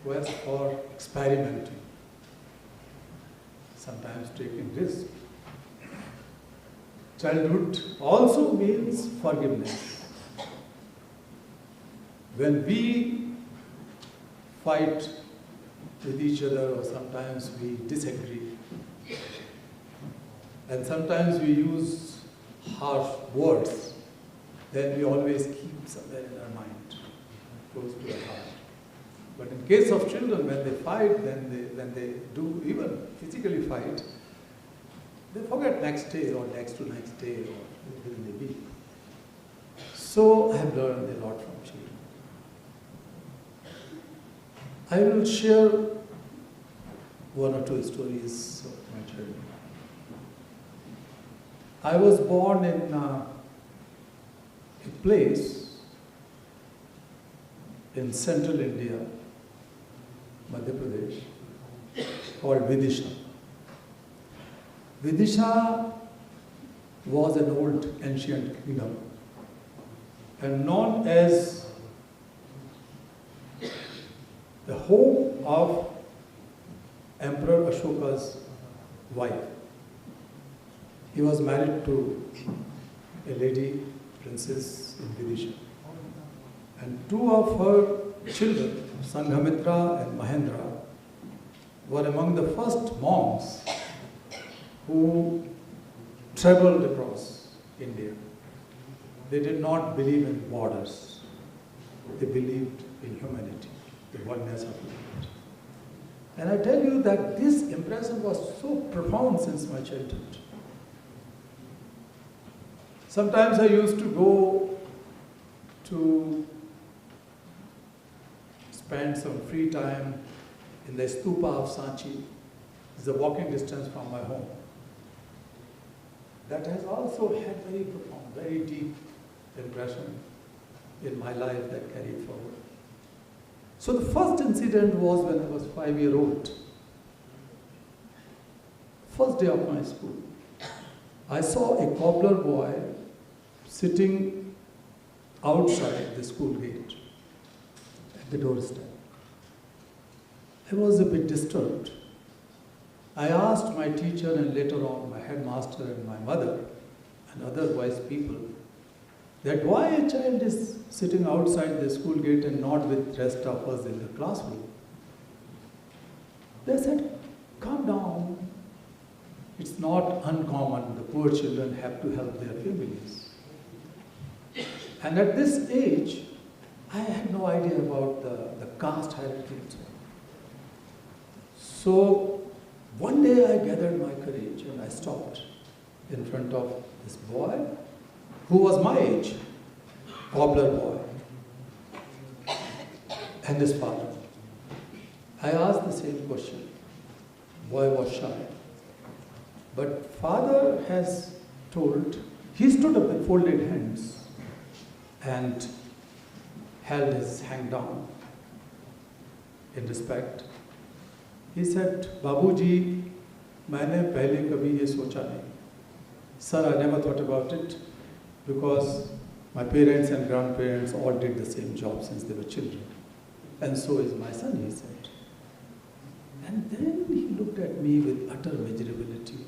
quest for experimenting, sometimes taking risks. Childhood also means forgiveness. When we fight with each other, or sometimes we disagree, and sometimes we use harsh words, then we always keep somewhere in our mind. close to the heart. But in case of children, when they fight, when they do even physically fight, they forget next day or next to next day or within a week. So I have learned a lot from children. I will share one or two stories of my childhood. I was born in a place in central India, Madhya Pradesh, called Vidisha. Vidisha was an old ancient kingdom and known as the home of Emperor Ashoka's wife. He was married to a lady, princess in Vidisha. And two of her children, Sanghamitra and Mahendra, were among the first monks who traveled across India. They did not believe in borders. They believed in humanity, the oneness of humanity. And I tell you that this impression was so profound since my childhood. Sometimes I used to go to spend some free time in the stupa of Sanchi. It's a walking distance from my home. That has also had very profound, very deep impression in my life that carried forward. So the first incident was when I was 5-year-old. First day of my school. I saw a cobbler boy sitting outside the school gate at the doorstep. I was a bit disturbed. I asked my teacher and later on my headmaster and my mother and other wise people that why a child is sitting outside the school gate and not with rest of us in the classroom. They said, calm down. It's not uncommon. The poor children have to help their families. And at this age, I had no idea about the caste hierarchy. So one day I gathered my courage and I stopped in front of this boy who was my age, cobbler boy, and his father. I asked the same question. Boy was shy. But father has told, he stood up with folded hands and held his hand down in respect. He said, Babuji, मैंने पहले कभी ये सोचा नहीं. Sir, I never thought about it because my parents and grandparents all did the same job since they were children. And so is my son, he said. And then he looked at me with utter miserability,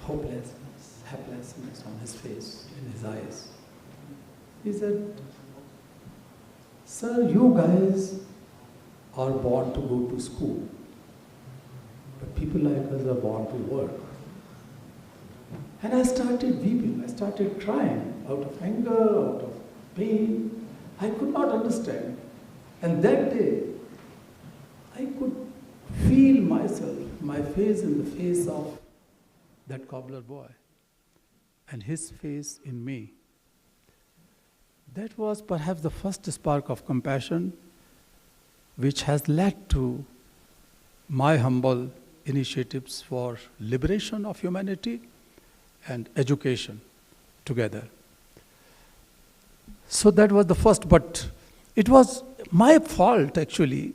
hopelessness, helplessness on his face, in his eyes. He said, Sir, you guys are born to go to school, but people like us are born to work. And I started weeping, I started crying out of anger, out of pain. I could not understand. And that day, I could feel myself, my face in the face of that cobbler boy, and his face in me. That was perhaps the first spark of compassion which has led to my humble initiatives for liberation of humanity and education together. So that was the first, but it was my fault actually.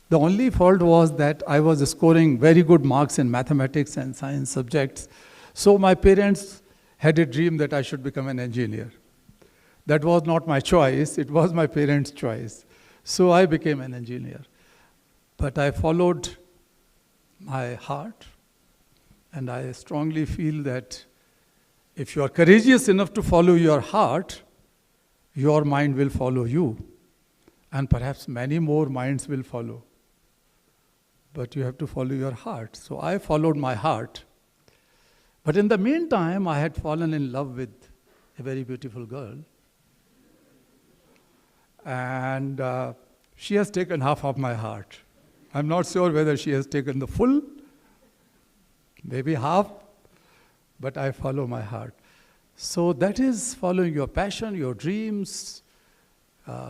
The only fault was that I was scoring very good marks in mathematics and science subjects. So my parents had a dream that I should become an engineer. That was not my choice, it was my parents' choice. So I became an engineer. But I followed my heart, and I strongly feel that if you are courageous enough to follow your heart, your mind will follow you. And perhaps many more minds will follow. But you have to follow your heart. So I followed my heart. But in the meantime, I had fallen in love with a very beautiful girl. And she has taken half of my heart. I'm not sure whether she has taken the full, maybe half, but I follow my heart. So that is following your passion, your dreams,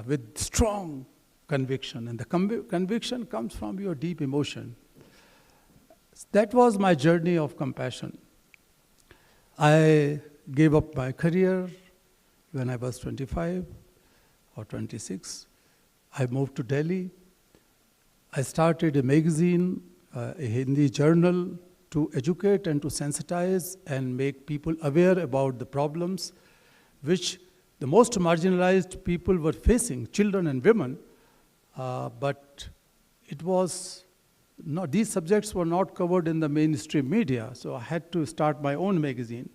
with strong conviction. And the conviction comes from your deep emotion. That was my journey of compassion. I gave up my career when I was 25 or 26. I moved to Delhi. I started a magazine, a Hindi journal, to educate and to sensitize and make people aware about the problems which the most marginalized people were facing, children and women, but it was not, these subjects were not covered in the mainstream media, so I had to start my own magazine.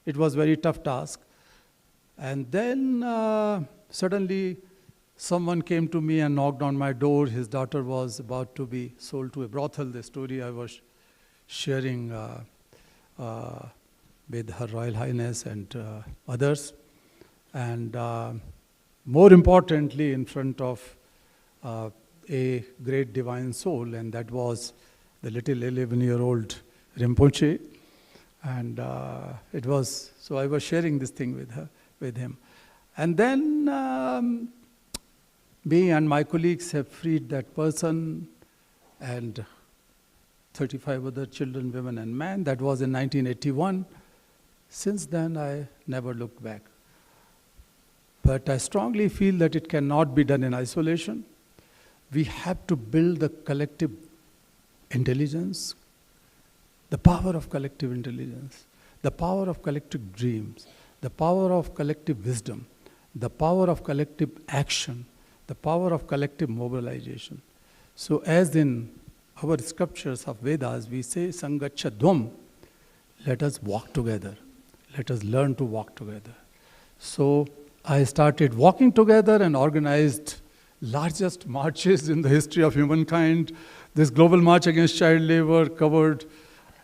It was a very tough task. And then suddenly someone came to me and knocked on my door. His daughter was about to be sold to a brothel, the story I was sharing with Her Royal Highness and others. And more importantly, in front of a great divine soul, and that was the little 11-year-old Rinpoche. And it was, so I was sharing this thing with him. And then me and my colleagues have freed that person and 35 other children, women and men. That was in 1981. Since then, I never looked back. But I strongly feel that it cannot be done in isolation. We have to build the collective intelligence, the power of collective intelligence, the power of collective dreams, the power of collective wisdom, the power of collective action, the power of collective mobilization. So as in our scriptures of Vedas, we say, Sangachadvam, let us walk together. Let us learn to walk together. So I started walking together and organized largest marches in the history of humankind. This global march against child labor covered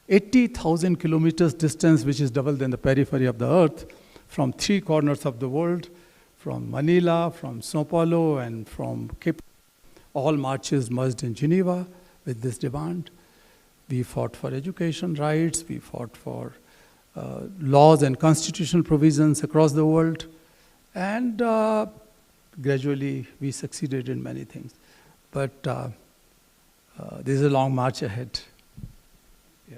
80,000 kilometers distance, which is double than the periphery of the earth, from 3 corners of the world, from Manila, from Sao Paulo, and from Cape. All marches merged in Geneva with this demand. We fought for education rights, we fought for laws and constitutional provisions across the world, and gradually we succeeded in many things. But there's a long march ahead. Yeah.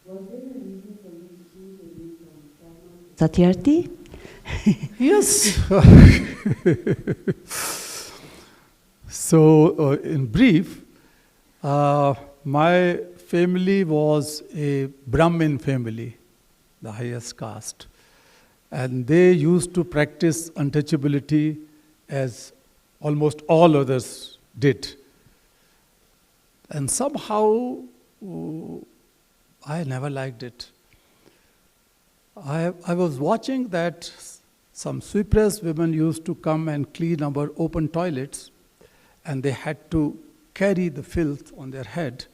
Was there a reason for you to choose a route from Satyarthi? Yes. So, in brief, my family was a Brahmin family, the highest caste. And they used to practice untouchability as almost all others did. And somehow, I never liked it. I was watching that some sweepers women used to come and clean our open toilets, and they had to carry the filth on their head.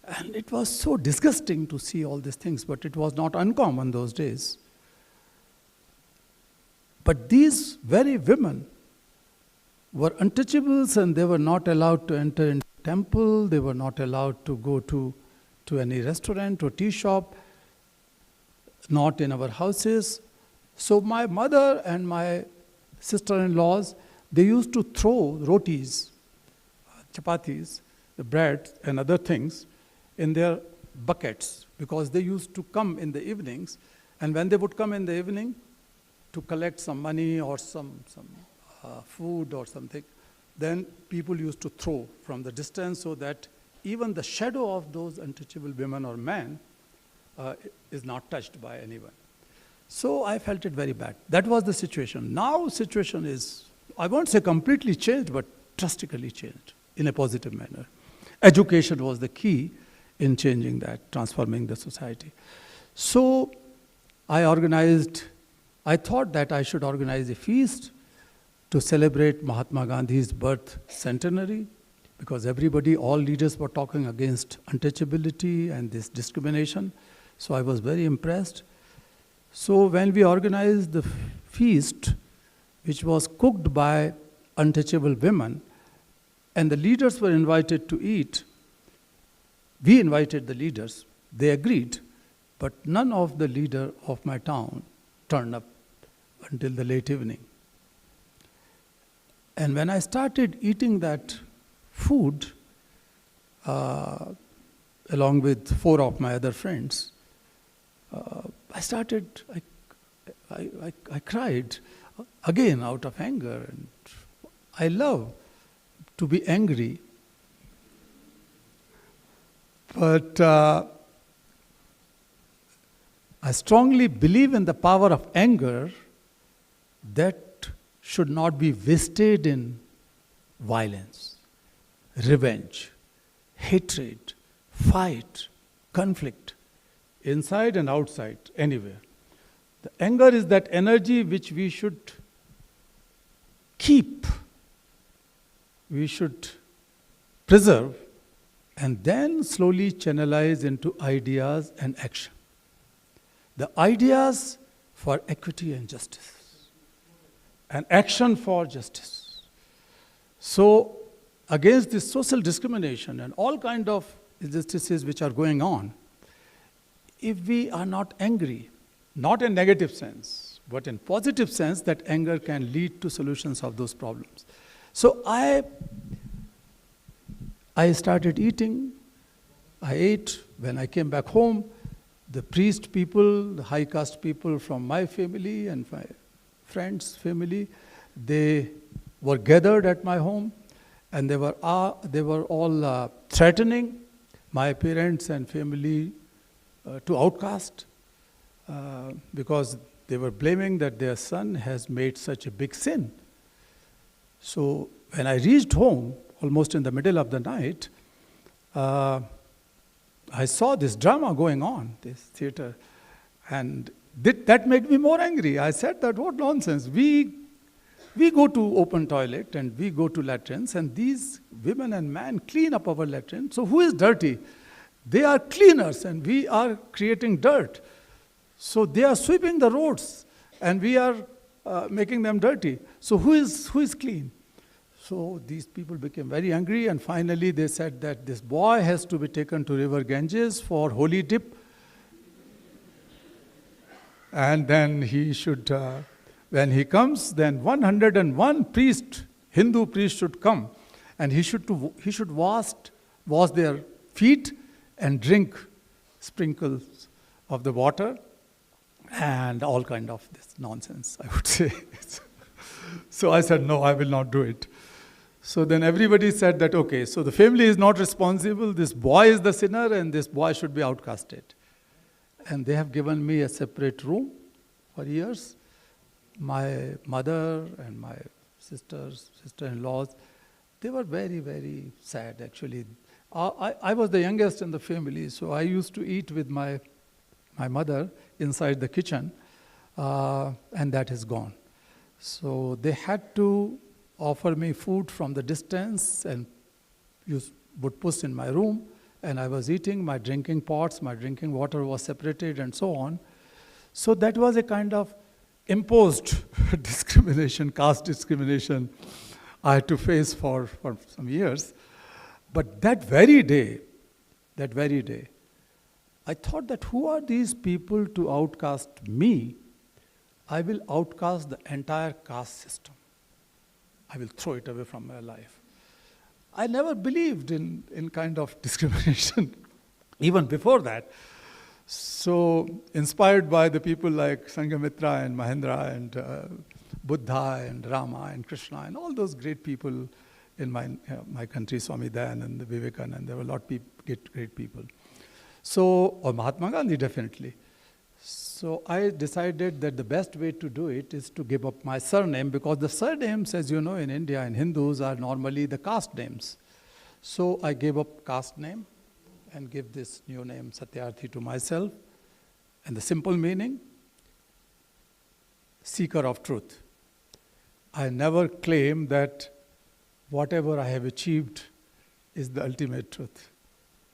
And it was so disgusting to see all these things, but it was not uncommon those days. But these very women were untouchables, and they were not allowed to enter into the temple, they were not allowed to go to any restaurant or tea shop, not in our houses. So my mother and my sister-in-laws, they used to throw rotis, chapatis, the bread and other things in their buckets, because they used to come in the evenings, and when they would come in the evening to collect some money or some food or something, then people used to throw from the distance so that even the shadow of those untouchable women or men is not touched by anyone. So I felt it very bad. That was the situation. Now situation is, I won't say completely changed, but drastically changed in a positive manner. Education was the key in changing that, transforming the society. So I thought that I should organize a feast to celebrate Mahatma Gandhi's birth centenary, because everybody, all leaders were talking against untouchability and this discrimination. So I was very impressed. So when we organized the feast, which was cooked by untouchable women, and the leaders were invited to eat, we invited the leaders. They agreed, but none of the leader of my town turned up until the late evening. And when I started eating that food, along with 4 of my other friends, I cried again out of anger. And I love to be angry. But I strongly believe in the power of anger that should not be wasted in violence, revenge, hatred, fight, conflict, inside and outside, anywhere. The anger is that energy which we should keep, we should preserve, and then slowly channelize into ideas and action. The ideas for equity and justice, and action for justice. So, against this social discrimination and all kind of injustices which are going on, if we are not angry, not in negative sense, but in positive sense, that anger can lead to solutions of those problems. So I started eating. I ate. When I came back home, the priest people, the high caste people from my family and my friends' family, they were gathered at my home, and they were all threatening my parents and family to outcast, because they were blaming that their son has made such a big sin. So when I reached home, almost in the middle of the night, I saw this drama going on, this theater, and that made me more angry. I said that, what nonsense. We go to open toilet and we go to latrines, and these women and men clean up our latrines. So who is dirty? They are cleaners and we are creating dirt. So they are sweeping the roads and we are making them dirty. So who is clean? So these people became very angry, and finally they said that this boy has to be taken to river Ganges for holy dip. And then he should, when he comes, then 101 priest, Hindu priest should come, and he should wash their feet and drink sprinkles of the water and all kind of this nonsense, I would say. So I said, no, I will not do it. So then everybody said that, okay, so the family is not responsible, this boy is the sinner, and this boy should be outcasted. And they have given me a separate room for years. My mother and my sister-in-laws, they were very, very sad, actually. I was the youngest in the family, so I used to eat with my mother inside the kitchen, and that is gone. So they had to offer me food from the distance and would push in my room, and I was eating. My drinking pots, my drinking water was separated and so on. So that was a kind of imposed discrimination, caste discrimination I had to face for some years. But that very day, I thought that who are these people to outcast me? I will outcast the entire caste system. I will throw it away from my life. I never believed in kind of discrimination, even before that. So, inspired by the people like Sanghamitra and Mahendra and Buddha and Rama and Krishna and all those great people in my country, Swami Dayananda, Vivekananda, there were a lot of great people. So, or Mahatma Gandhi, definitely. So I decided that the best way to do it is to give up my surname, because the surnames, as you know, in India and Hindus are normally the caste names. So I gave up caste name and gave this new name Satyarthi to myself. And the simple meaning, seeker of truth. I never claim that whatever I have achieved is the ultimate truth.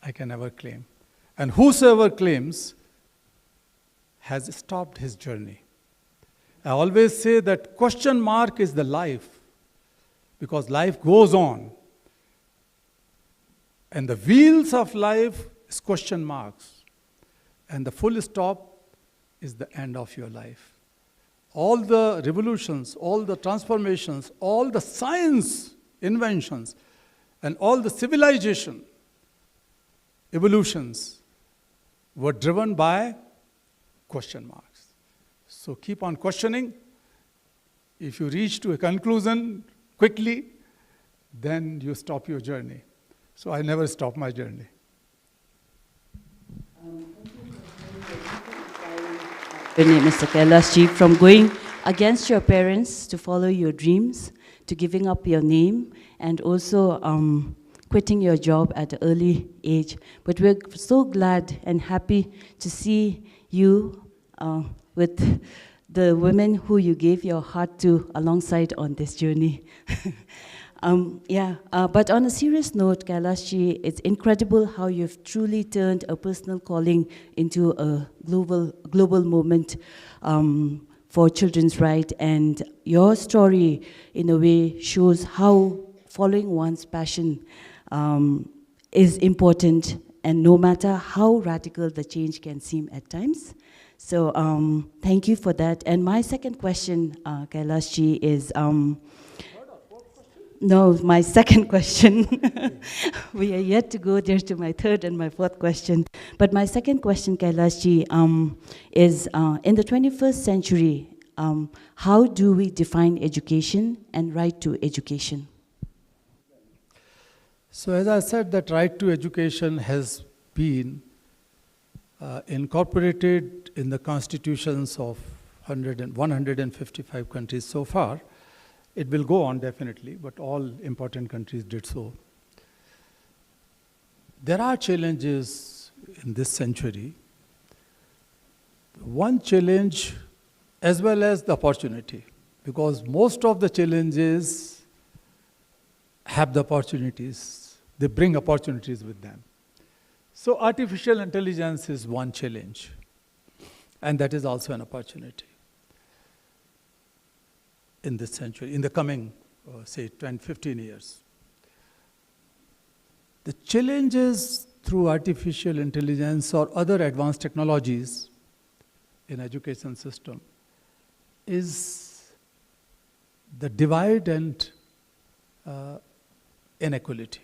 I can never claim. And whosoever claims has stopped his journey. I always say that question mark is the life, because life goes on. And the wheels of life is question marks. And the full stop is the end of your life. All the revolutions, all the transformations, all the science inventions, and all the civilization evolutions were driven by question marks. So keep on questioning. If you reach to a conclusion quickly, then you stop your journey. So I never stop my journey. Mr. 𝐶𝐆𝐔, from going against your parents to follow your dreams, to giving up your name, and also quitting your job at an early age. But we're so glad and happy to see you with the women who you gave your heart to alongside on this journey. But on a serious note, 𝐶𝐆𝐔, it's incredible how you've truly turned a personal calling into a global movement for children's rights. And your story, in a way, shows how following one's passion is important, and no matter how radical the change can seem at times. So thank you for that. And my second question, 𝐶𝐆𝐔, is... No, my second question. We are yet to go there to my third and my fourth question. But my second question, 𝐶𝐆𝐔, is in the 21st century, how do we define education and right to education? So as I said, that right to education has been incorporated in the constitutions of 155 countries so far. It will go on definitely, but all important countries did so. There are challenges in this century. One challenge as well as the opportunity, because most of the challenges have the opportunities. They bring opportunities with them. So artificial intelligence is one challenge, and that is also an opportunity in this century, in the coming, say, 10, 15 years. The challenges through artificial intelligence or other advanced technologies in education system is the divide and inequality.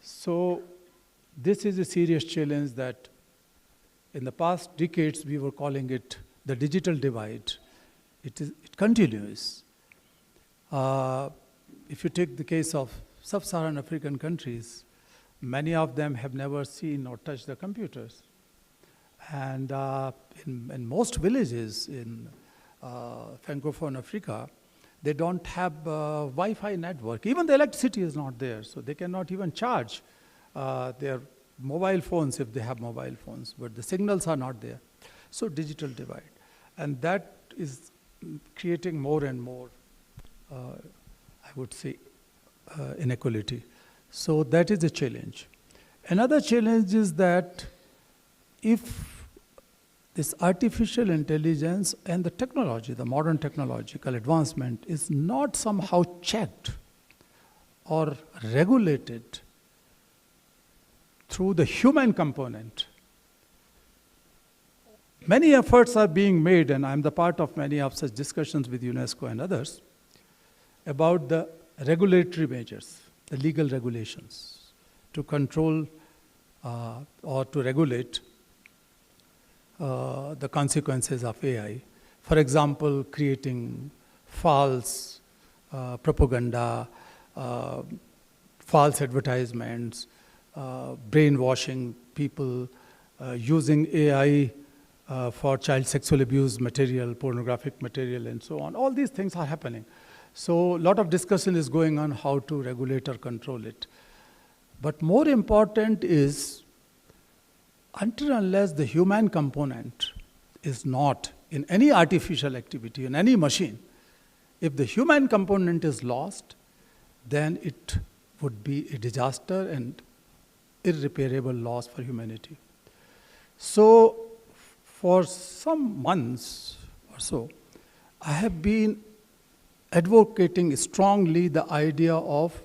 So this is a serious challenge that in the past decades we were calling it the digital divide. It continues. If you take the case of sub-Saharan African countries, many of them have never seen or touched the computers. And in most villages in Francophone Africa, they don't have Wi-Fi network. Even the electricity is not there, so they cannot even charge their mobile phones if they have mobile phones, but the signals are not there. So digital divide. And that is creating more and more, I would say, inequality. So that is a challenge. Another challenge is that if this artificial intelligence and the technology, the modern technological advancement, is not somehow checked or regulated through the human component, many efforts are being made, and I'm the part of many of such discussions with UNESCO and others, about the regulatory measures, the legal regulations, to control or to regulate the consequences of AI. For example, creating false propaganda, false advertisements, brainwashing people, using AI for child sexual abuse material, pornographic material, and so on. All these things are happening. So a lot of discussion is going on how to regulate or control it. But more important is, until unless the human component is not in any artificial activity, in any machine, if the human component is lost, then it would be a disaster and irreparable loss for humanity. So for some months or so, I have been advocating strongly the idea of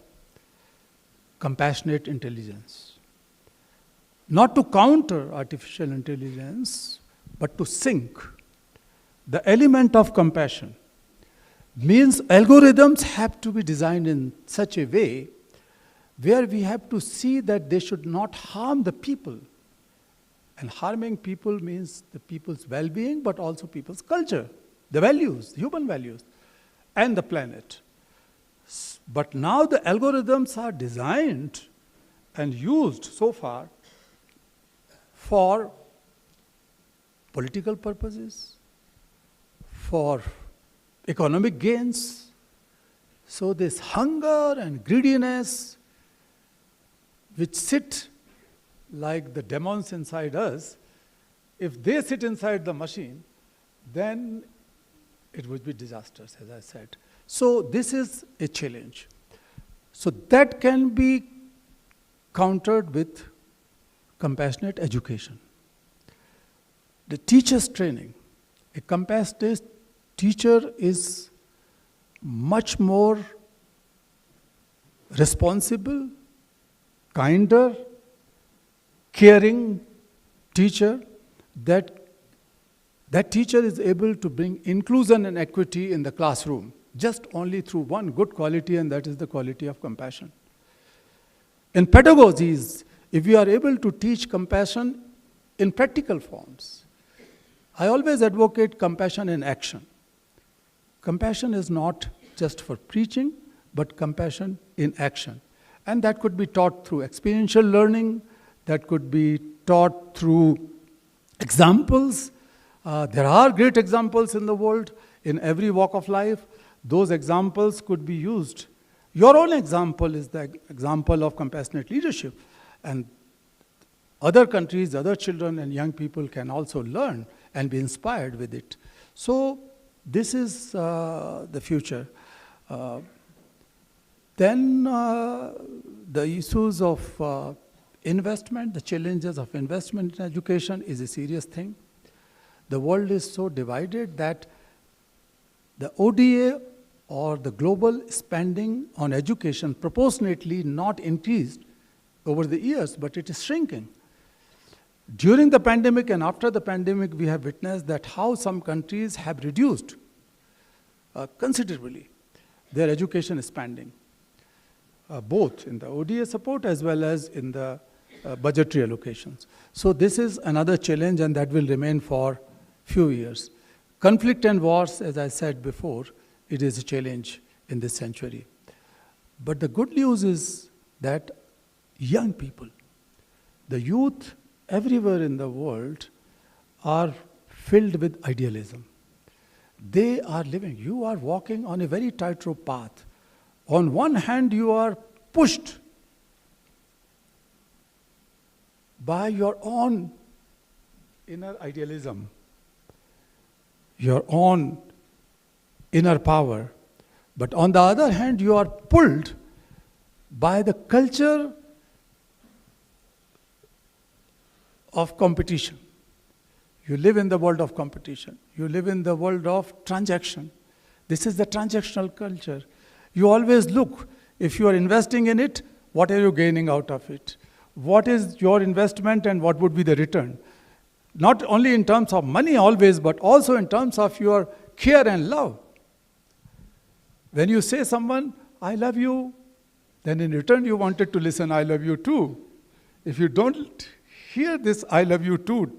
compassionate intelligence. Not to counter artificial intelligence, but to sync. The element of compassion means algorithms have to be designed in such a way where we have to see that they should not harm the people. And harming people means the people's well-being, but also people's culture, the values, human values, and the planet. But now the algorithms are designed and used so far for political purposes, for economic gains. So this hunger and greediness, which sit like the demons inside us, if they sit inside the machine, then it would be disastrous, as I said. So this is a challenge. So that can be countered with compassionate education. The teacher's training. A compassionate teacher is much more responsible, kinder, caring teacher. That teacher is able to bring inclusion and equity in the classroom just only through one good quality, and that is the quality of compassion. In pedagogies, if we are able to teach compassion in practical forms, I always advocate compassion in action. Compassion is not just for preaching, but compassion in action. And that could be taught through experiential learning, that could be taught through examples. There are great examples in the world, in every walk of life. Those examples could be used. Your own example is the example of compassionate leadership. And other countries, other children and young people can also learn and be inspired with it. So this is the future. Then the issues of investment, the challenges of investment in education is a serious thing. The world is so divided that the ODA or the global spending on education proportionately not increased over the years, but it is shrinking. During the pandemic and after the pandemic, we have witnessed that how some countries have reduced considerably their education spending, both in the ODA support as well as in the budgetary allocations. So this is another challenge, and that will remain for few years. Conflict and wars, as I said before, it is a challenge in this century. But the good news is that young people, the youth everywhere in the world are filled with idealism. They are living, you are walking on a very tightrope path. On one hand, you are pushed by your own inner idealism, your own inner power. But on the other hand, you are pulled by the culture of competition. You live in the world of competition. You live in the world of transaction. This is the transactional culture. You always look, if you are investing in it, what are you gaining out of it? What is your investment and what would be the return? Not only in terms of money always, but also in terms of your care and love. When you say someone, I love you, then in return you wanted to listen, I love you too. If you don't hear this, I love you too,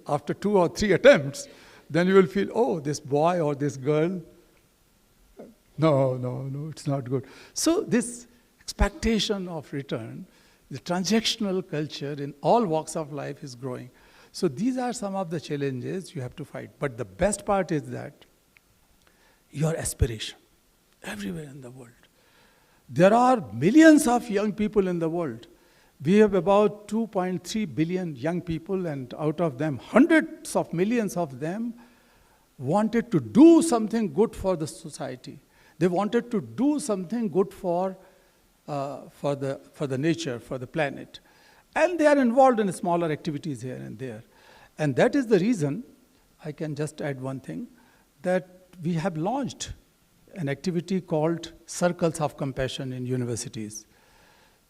after 2 or 3 attempts, then you will feel, oh, this boy or this girl, no, it's not good. So this expectation of return, the transactional culture in all walks of life is growing. So these are some of the challenges you have to fight. But the best part is that your aspiration, everywhere in the world. There are millions of young people in the world. We have about 2.3 billion young people, and out of them, hundreds of millions of them wanted to do something good for the society. They wanted to do something good for the nature, for the planet. And they are involved in smaller activities here and there. And that is the reason, I can just add one thing, that we have launched an activity called Circles of Compassion in universities.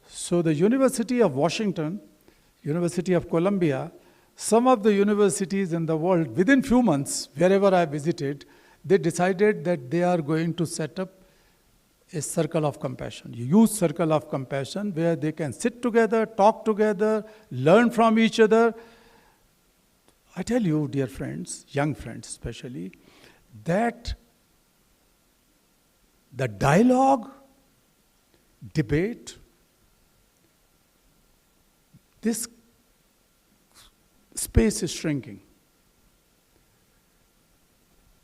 So the University of Washington, University of Columbia, some of the universities in the world, within few months, wherever I visited, they decided that they are going to set up a circle of compassion. You use circle of compassion where they can sit together, talk together, learn from each other. I tell you, dear friends, young friends especially, that the dialogue, debate, this space is shrinking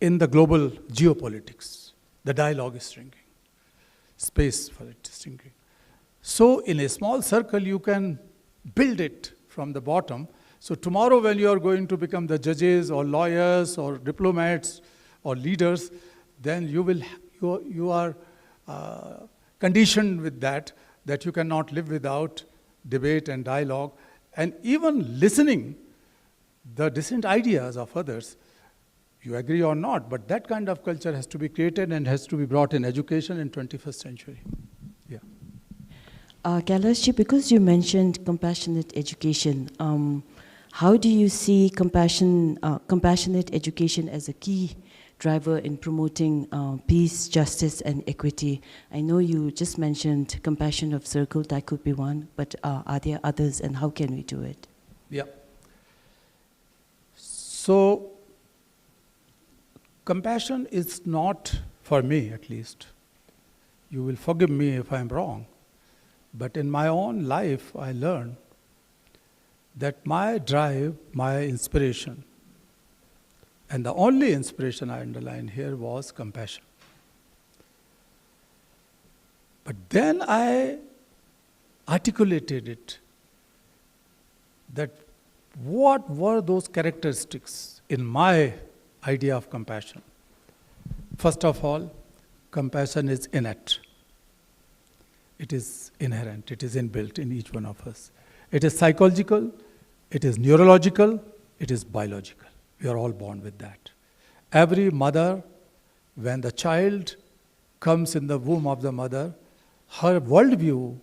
in the global geopolitics. The dialogue is shrinking. Space for it is shrinking. So in a small circle, you can build it from the bottom. So tomorrow when you are going to become the judges or lawyers or diplomats or leaders, then you are conditioned with that you cannot live without debate and dialogue, and even listening the distant ideas of others. You agree or not, but that kind of culture has to be created and has to be brought in education in 21st century. Yeah. Kailasji, because you mentioned compassionate education, how do you see compassionate education as a key driver in promoting peace, justice, and equity? I know you just mentioned compassion of circle, that could be one, but are there others, and how can we do it? Yeah. So, compassion is not, for me at least, you will forgive me if I'm wrong, but in my own life I learned that my drive, my inspiration, and the only inspiration I underline here was compassion. But then I articulated it, that what were those characteristics in my idea of compassion. First of all, compassion is innate. It is inherent, it is inbuilt in each one of us. It is psychological, it is neurological, it is biological. We are all born with that. Every mother, when the child comes in the womb of the mother, her worldview,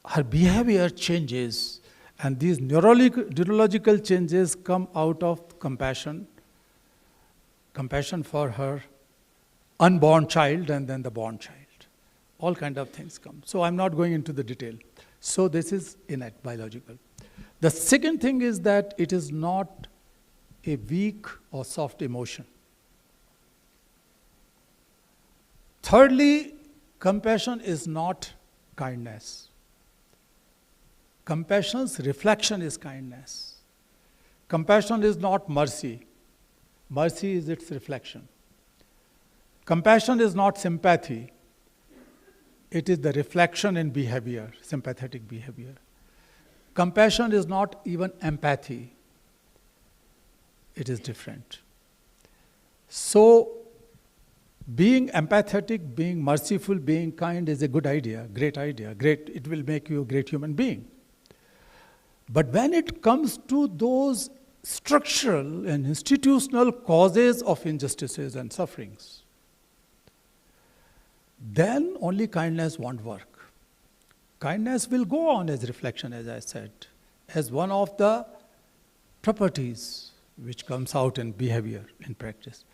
her behavior changes, and these neurological changes come out of compassion for her unborn child and then the born child. All kind of things come. So I'm not going into the detail. So this is innate, biological. The second thing is that it is not a weak or soft emotion. Thirdly, compassion is not kindness. Compassion's reflection is kindness. Compassion is not mercy. Mercy is its reflection. Compassion is not sympathy. It is the reflection in behavior, sympathetic behavior. Compassion is not even empathy. It is different. So, being empathetic, being merciful, being kind is a good idea, great idea, great. It will make you a great human being. But when it comes to those structural and institutional causes of injustices and sufferings, then only kindness won't work. Kindness will go on as reflection, as I said, as one of the properties which comes out in behavior, in practice.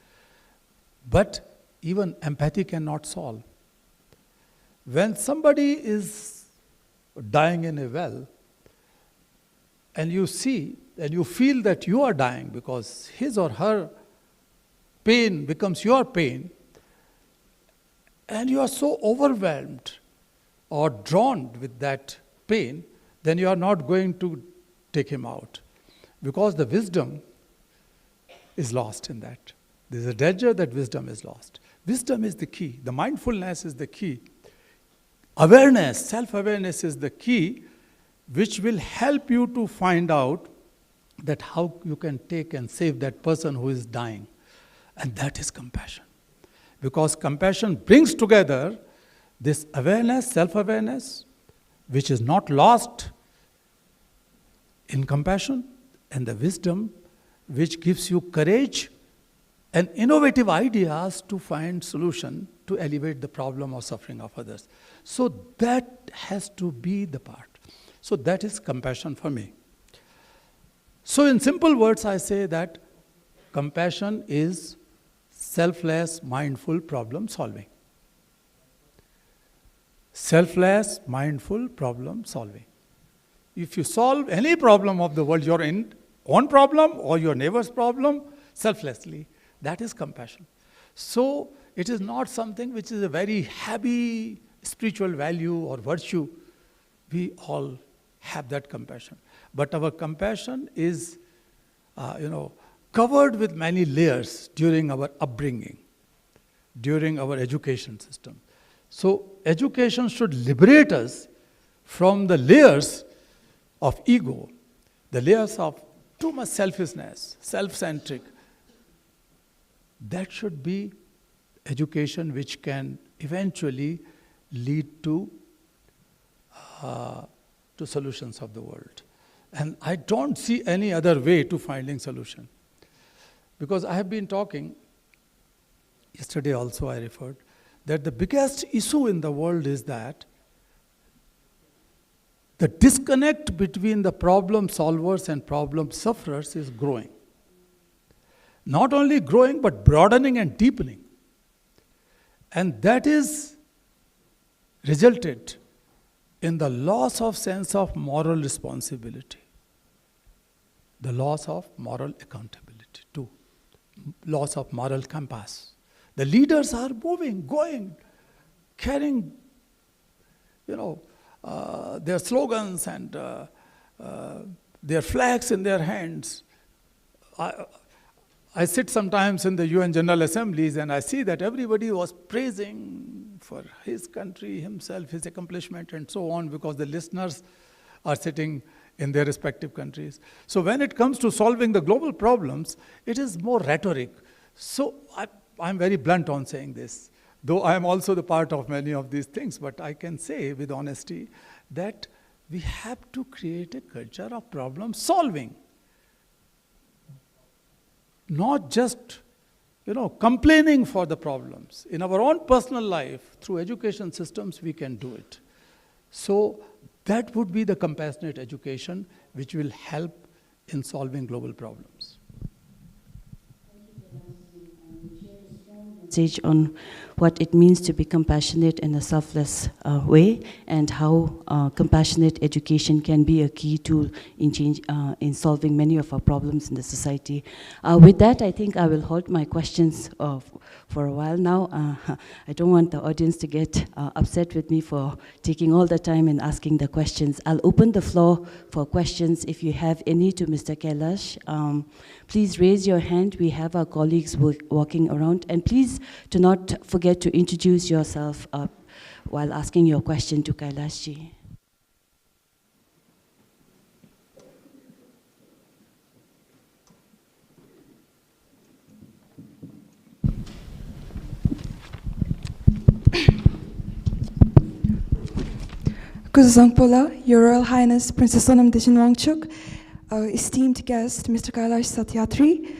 But even empathy cannot solve. When somebody is dying in a well, and you see and you feel that you are dying because his or her pain becomes your pain, and you are so overwhelmed or drawn with that pain, then you are not going to take him out, because the wisdom is lost in that. There is a danger that wisdom is lost. Wisdom is the key. The mindfulness is the key. Awareness, self-awareness is the key, which will help you to find out that how you can take and save that person who is dying. And that is compassion. Because compassion brings together this awareness, self-awareness, which is not lost in compassion, and the wisdom which gives you courage and innovative ideas to find solution to alleviate the problem or suffering of others. So that has to be the part. So that is compassion for me. So in simple words, I say that compassion is selfless, mindful problem solving. Selfless, mindful problem solving. If you solve any problem of the world, your own problem or your neighbor's problem, selflessly, that is compassion. So it is not something which is a very heavy spiritual value or virtue. We all have that compassion. But our compassion is, covered with many layers during our upbringing, during our education system. So education should liberate us from the layers of ego, the layers of too much selfishness, self-centric. That should be education which can eventually lead to solutions of the world. And I don't see any other way to finding solution. Because I have been talking, yesterday also I referred, that the biggest issue in the world is that the disconnect between the problem solvers and problem sufferers is growing. Not only growing, but broadening and deepening. And that is resulted in the loss of sense of moral responsibility, the loss of moral accountability too, loss of moral compass. The leaders are moving, going, carrying, their slogans and their flags in their hands. I sit sometimes in the UN General Assemblies and I see that everybody was praising for his country, himself, his accomplishment and so on, because the listeners are sitting in their respective countries. So when it comes to solving the global problems, it is more rhetoric. So I'm very blunt on saying this, though I am also the part of many of these things, but I can say with honesty that we have to create a culture of problem solving. Not just, complaining for the problems. In our own personal life, through education systems, we can do it. So that would be the compassionate education which will help in solving global problems. Message on what it means to be compassionate in a selfless way, and how compassionate education can be a key tool in solving many of our problems in the society. With that, I think I will hold my questions for a while now. I don't want the audience to get upset with me for taking all the time and asking the questions. I'll open the floor for questions if you have any to Mr. Kailash. Please raise your hand. We have our colleagues walking around. And please do not forget to introduce yourself while asking your question to Kailashji. Kuzuzangpola, Your Royal Highness Princess Sonam Dichenwangchuk, esteemed guest Mr. Kailash Satyarthi,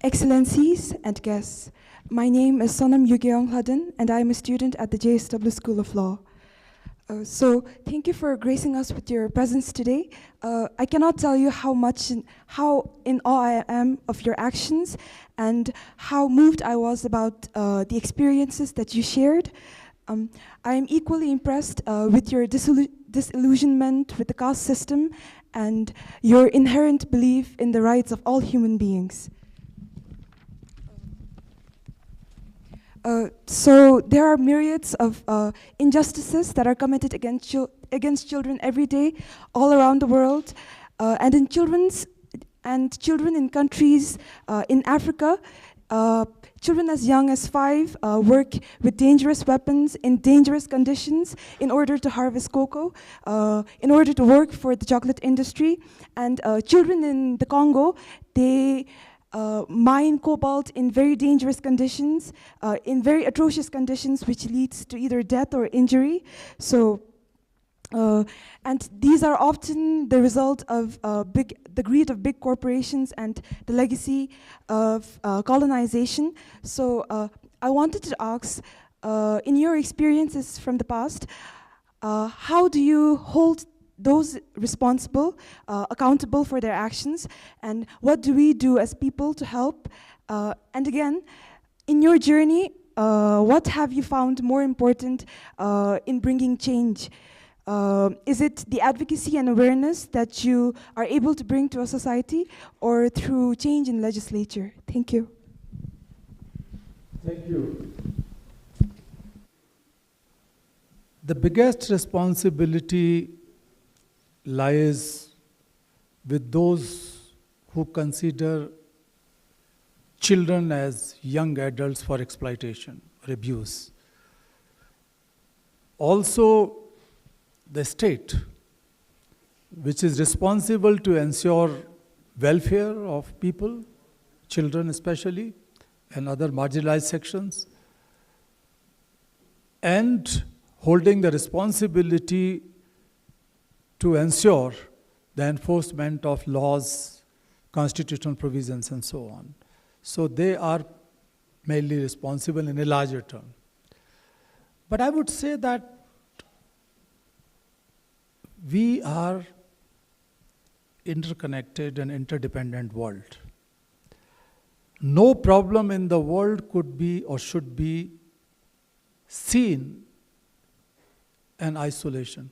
Excellencies and guests. My name is Sonam Yugeong and I am a student at the JSW School of Law. So thank you for gracing us with your presence today. I cannot tell you how in awe I am of your actions and how moved I was about the experiences that you shared. I am equally impressed with your disillusionment with the caste system and your inherent belief in the rights of all human beings. So there are myriads of injustices that are committed against children every day, all around the world, and children in countries in Africa. Children as young as 5 work with dangerous weapons in dangerous conditions in order to harvest cocoa, in order to work for the chocolate industry. And children in the Congo, they mine cobalt in very dangerous conditions, in very atrocious conditions, which leads to either death or injury. So And these are often the result of the greed of big corporations and the legacy of colonization. So I wanted to ask, in your experiences from the past, how do you hold those responsible accountable for their actions, and what do we do as people to help? And again, in your journey, what have you found more important in bringing change? Is it the advocacy and awareness that you are able to bring to a society, or through change in legislature? Thank you. Thank you. The biggest responsibility lies with those who consider children as young adults for exploitation or abuse. Also, the state, which is responsible to ensure welfare of people, children especially, and other marginalized sections, and holding the responsibility to ensure the enforcement of laws, constitutional provisions, and so on. So they are mainly responsible in a larger term. But I would say that we are interconnected and interdependent world. No problem in the world could be or should be seen in isolation.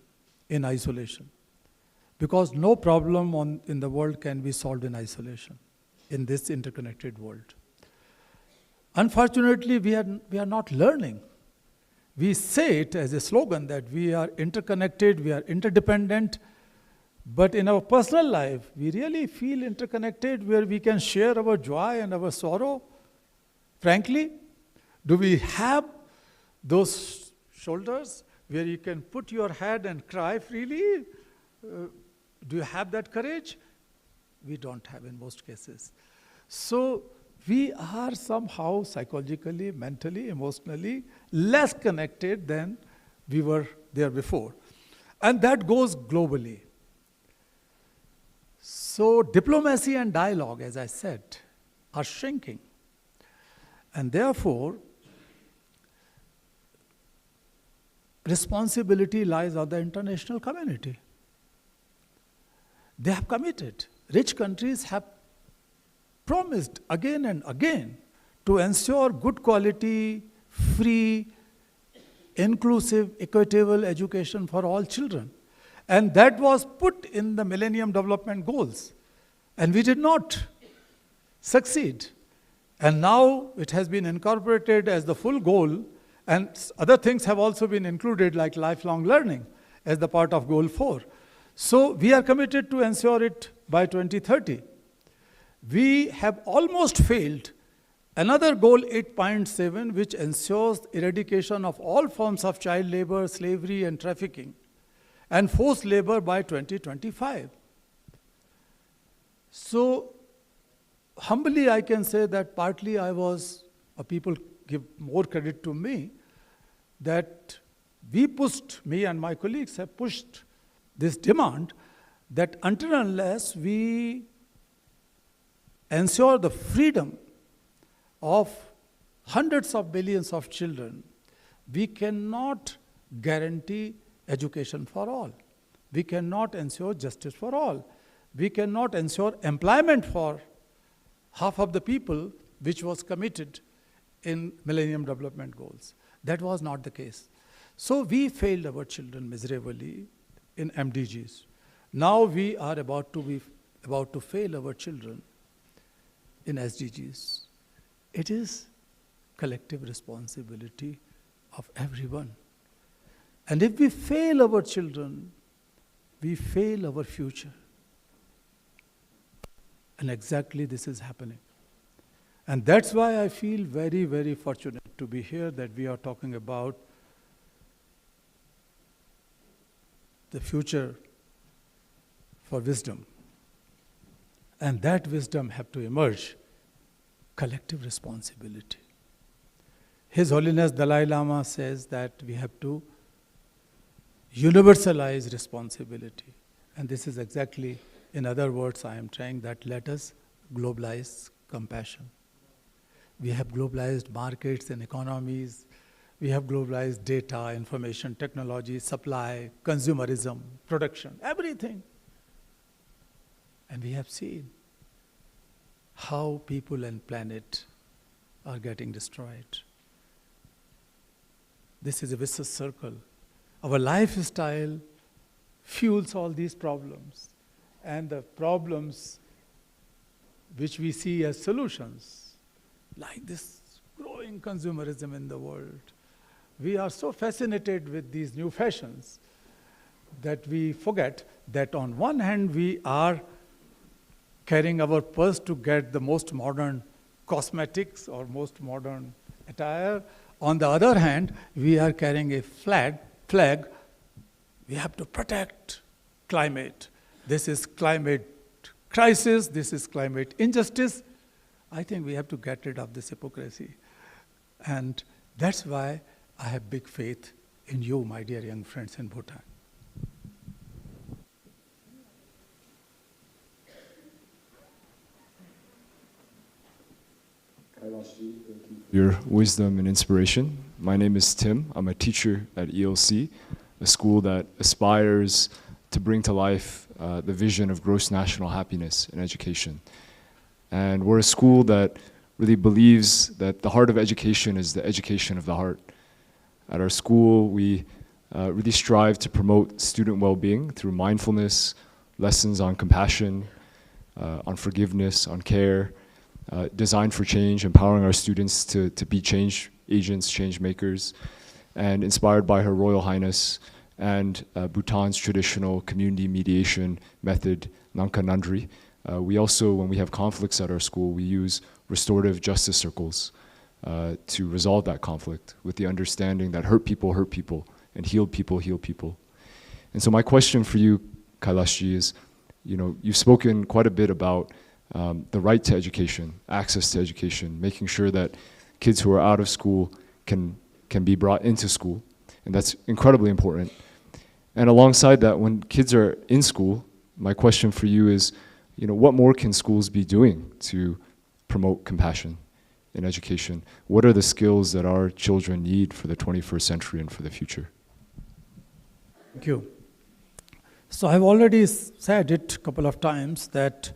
Because no problem in the world can be solved in isolation in this interconnected world. Unfortunately, we are not learning. We say it as a slogan that we are interconnected, we are interdependent, but in our personal life, we really feel interconnected where we can share our joy and our sorrow. Frankly, do we have those shoulders where you can put your head and cry freely? Do you have that courage? We don't have in most cases. So we are somehow psychologically, mentally, emotionally less connected than we were there before. And that goes globally. So diplomacy and dialogue, as I said, are shrinking. And therefore, responsibility lies on the international community. They have committed. Rich countries have promised again and again to ensure good quality, free, inclusive, equitable education for all children. And that was put in the Millennium Development Goals. And we did not succeed. And now it has been incorporated as the full goal, and other things have also been included, like lifelong learning, as the part of Goal 4. So we are committed to ensure it by 2030. We have almost failed another goal, 8.7, which ensures eradication of all forms of child labor, slavery, and trafficking, and forced labor by 2025. So humbly I can say that partly people give more credit to me, that me and my colleagues have pushed this demand that until and unless we ensure the freedom of hundreds of millions of children, we cannot guarantee education for all. We cannot ensure justice for all. We cannot ensure employment for half of the people, which was committed in Millennium Development Goals. That was not the case. So we failed our children miserably in MDGs. Now we are about to fail our children in SDGs. It is collective responsibility of everyone. And if we fail our children, we fail our future. And exactly this is happening. And that's why I feel very, very fortunate to be here, that we are talking about the future for wisdom. And that wisdom have to emerge, collective responsibility. His Holiness Dalai Lama says that we have to universalized responsibility. And this is exactly, in other words, I am trying that let us globalize compassion. We have globalized markets and economies. We have globalized data, information, technology, supply, consumerism, production, everything. And we have seen how people and planet are getting destroyed. This is a vicious circle. Our lifestyle fuels all these problems. And the problems which we see as solutions, like this growing consumerism in the world, we are so fascinated with these new fashions that we forget that on one hand we are carrying our purse to get the most modern cosmetics or most modern attire. On the other hand, we are carrying a flag. We have to protect climate. This is climate crisis, this is climate injustice. I think we have to get rid of this hypocrisy. And that's why I have big faith in you, my dear young friends in Bhutan. Your wisdom and inspiration. My name is Tim. I'm a teacher at 𝐈𝐶, a school that aspires to bring to life the vision of gross national happiness in education. And we're a school that really believes that the heart of education is the education of the heart. At our school, we really strive to promote student well-being through mindfulness, lessons on compassion, on forgiveness, on care, designed for change, empowering our students to be change agents, change makers, and inspired by Her Royal Highness and Bhutan's traditional community mediation method, Nanka Nandri. We also, when we have conflicts at our school, we use restorative justice circles to resolve that conflict with the understanding that hurt people, and healed people heal people. And so my question for you, Kailash-ji, is, you've spoken quite a bit about the right to education, access to education, making sure that kids who are out of school can be brought into school, and that's incredibly important. And alongside that, when kids are in school, my question for you is, what more can schools be doing to promote compassion in education? What are the skills that our children need for the 21st century and for the future? Thank you. So I've already said it a couple of times that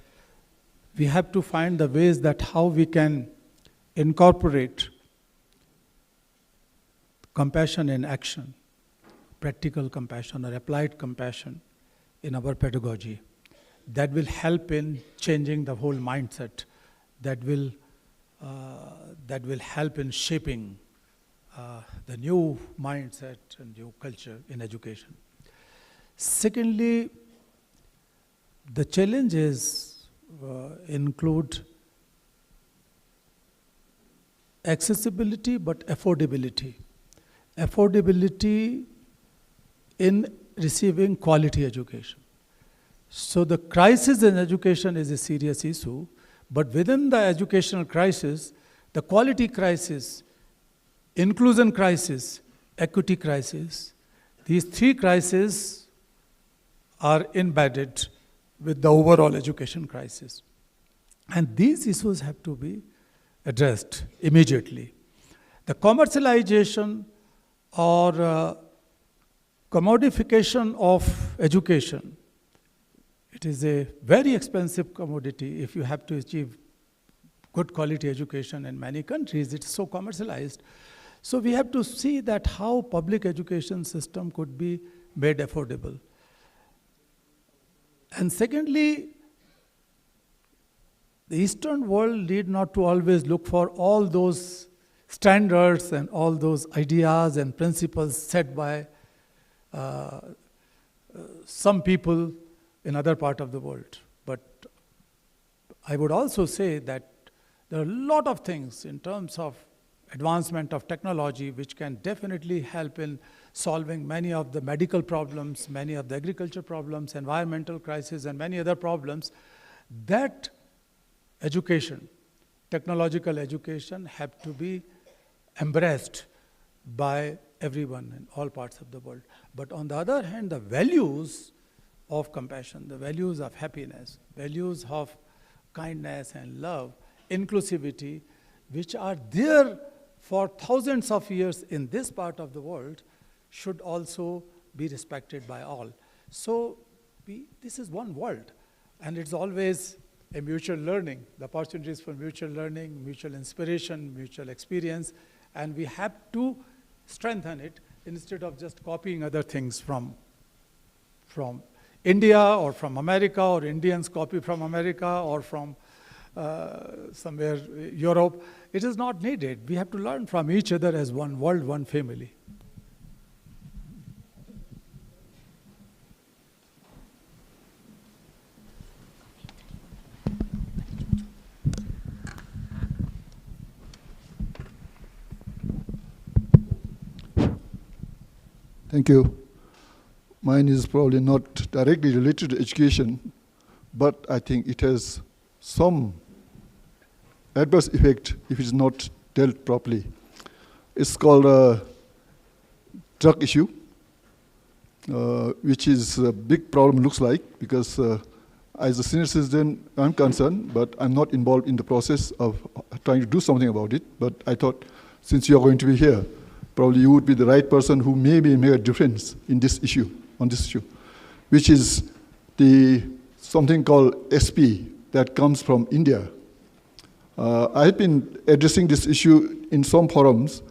we have to find the ways that how we can incorporate compassion in action, practical compassion or applied compassion in our pedagogy. That will help in changing the whole mindset. That will help in shaping the new mindset and new culture in education. Secondly, the challenges include accessibility but affordability. Affordability in receiving quality education. So the crisis in education is a serious issue, but within the educational crisis, the quality crisis, inclusion crisis, equity crisis, these three crises are embedded with the overall education crisis. And these issues have to be addressed immediately. The commercialization or commodification of education, it is a very expensive commodity. If you have to achieve good quality education in many countries, it's so commercialized. So we have to see that how public education system could be made affordable. And secondly, the Eastern world need not to always look for all those standards and all those ideas and principles set by some people in other part of the world. But I would also say that there are a lot of things in terms of advancement of technology which can definitely help in solving many of the medical problems, many of the agriculture problems, environmental crises, and many other problems. That education, technological education, have to be embraced by everyone in all parts of the world. But on the other hand, the values of compassion, the values of happiness, values of kindness and love, inclusivity, which are there for thousands of years in this part of the world, should also be respected by all. So this is one world, and it's always a mutual learning, the opportunities for mutual learning, mutual inspiration, mutual experience, and we have to strengthen it instead of just copying other things from India or from America, or Indians copy from America or from somewhere Europe. It is not needed. We have to learn from each other as one world, one family. Thank you. Mine is probably not directly related to education, but I think it has some adverse effect if it is not dealt properly. It's called a drug issue, which is a big problem, looks like, because as a senior citizen, I'm concerned, but I'm not involved in the process of trying to do something about it. But I thought, since you're going to be here, probably you would be the right person who maybe make a difference in this issue, on this issue, which is something called SP that comes from India. I've been addressing this issue in some forums,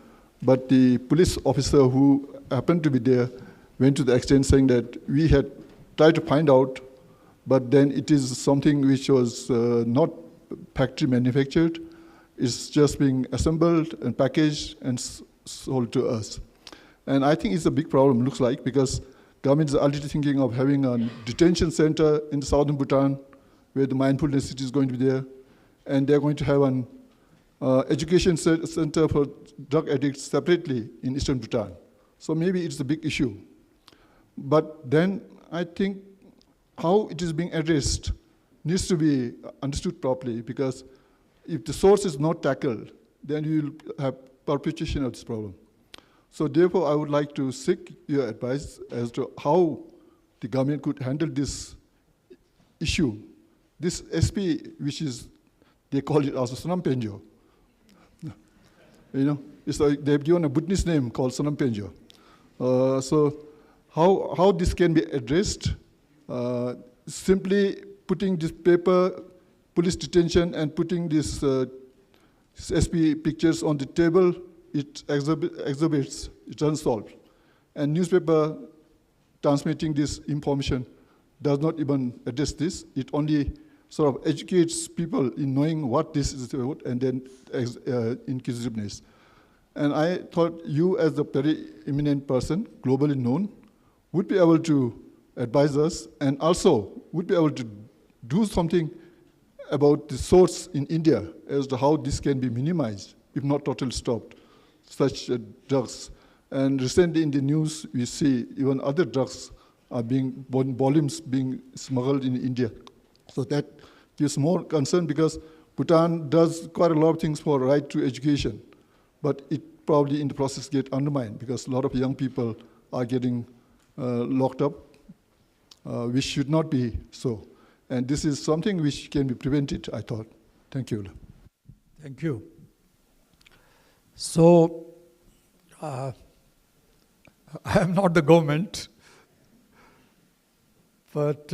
but the police officer who happened to be there went to the extent saying that we had tried to find out, but then it is something which was not factory manufactured. It's just being assembled and packaged and sold to us. And I think it's a big problem, looks like, because government is already thinking of having a detention center in the southern Bhutan where the mindfulness city is going to be there. And they're going to have an education center for drug addicts separately in eastern Bhutan. So maybe it's a big issue. But then I think how it is being addressed needs to be understood properly, because if the source is not tackled, then you will have perpetuation of this problem. So therefore, I would like to seek your advice as to how the government could handle this issue. This SP, which is, they call it also Sonam Penjo. You know, it's like they've given a Bhutanese name called Sonam Penjo. So how this can be addressed? Simply putting this paper, police detention, and putting this SP pictures on the table, it exhibits, it's unsolved. And newspaper transmitting this information does not even address this. It only sort of educates people in knowing what this is about, and then inquisitiveness. And I thought you, as a very eminent person, globally known, would be able to advise us, and also would be able to do something about the source in India as to how this can be minimized, if not totally stopped, such drugs. And recently in the news, we see even other drugs are being, volumes being smuggled in India. So that gives more concern, because Bhutan does quite a lot of things for right to education, but it probably in the process get undermined, because a lot of young people are getting locked up, which should not be so. And this is something which can be prevented, I thought. Thank you. Thank you. So, I am not the government, but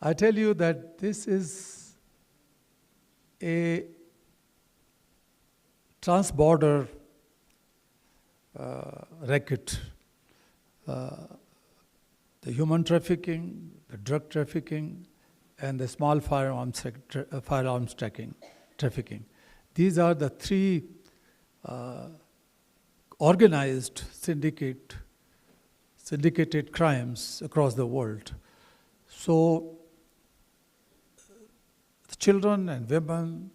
I tell you that this is a trans-border racket. The human trafficking, the drug trafficking, and the small firearms trafficking. These are the three organized syndicated crimes across the world. So the children and women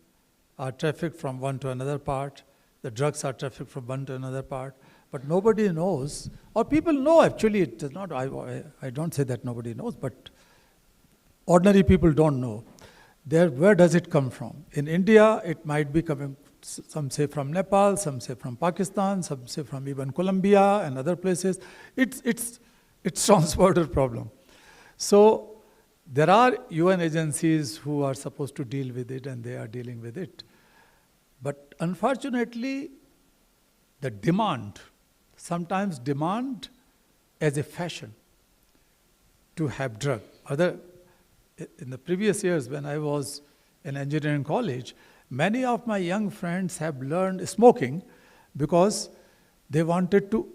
are trafficked from one to another part. The drugs are trafficked from one to another part. But nobody knows, or people know actually, it is not, I don't say that nobody knows, but ordinary people don't know. Where does it come from? In India, it might be coming some say from Nepal, some say from Pakistan, some say from even Colombia and other places. It's trans-border problem. So there are UN agencies who are supposed to deal with it, and they are dealing with it. But unfortunately, the demand, sometimes demand as a fashion to have drug. In the previous years when I was in engineering college, many of my young friends have learned smoking because they wanted to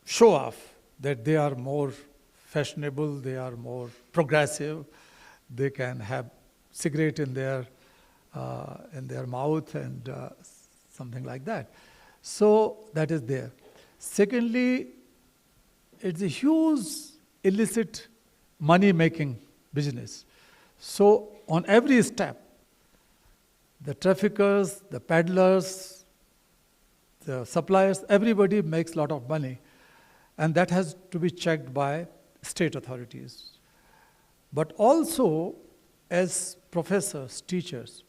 show off that they are more fashionable, they are more progressive, they can have cigarette in their mouth and something like that. So that is there. Secondly, it's a huge illicit money-making business. So on every step, the traffickers, the peddlers, the suppliers, everybody makes a lot of money. And that has to be checked by state authorities. But also, as professors, teachers,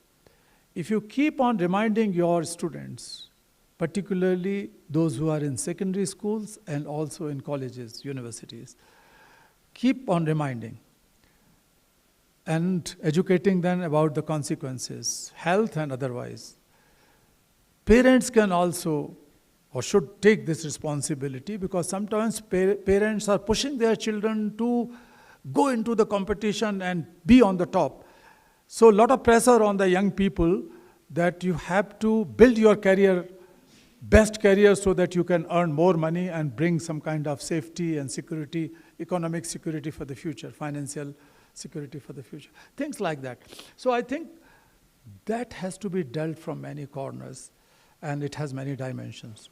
if you keep on reminding your students, particularly those who are in secondary schools and also in colleges, universities, keep on reminding and educating them about the consequences, health and otherwise. Parents can also or should take this responsibility, because sometimes parents are pushing their children to go into the competition and be on the top. So a lot of pressure on the young people that you have to build your career, best career, so that you can earn more money and bring some kind of safety and security, economic security for the future, financial security for the future, things like that. So I think that has to be dealt from many corners, and it has many dimensions.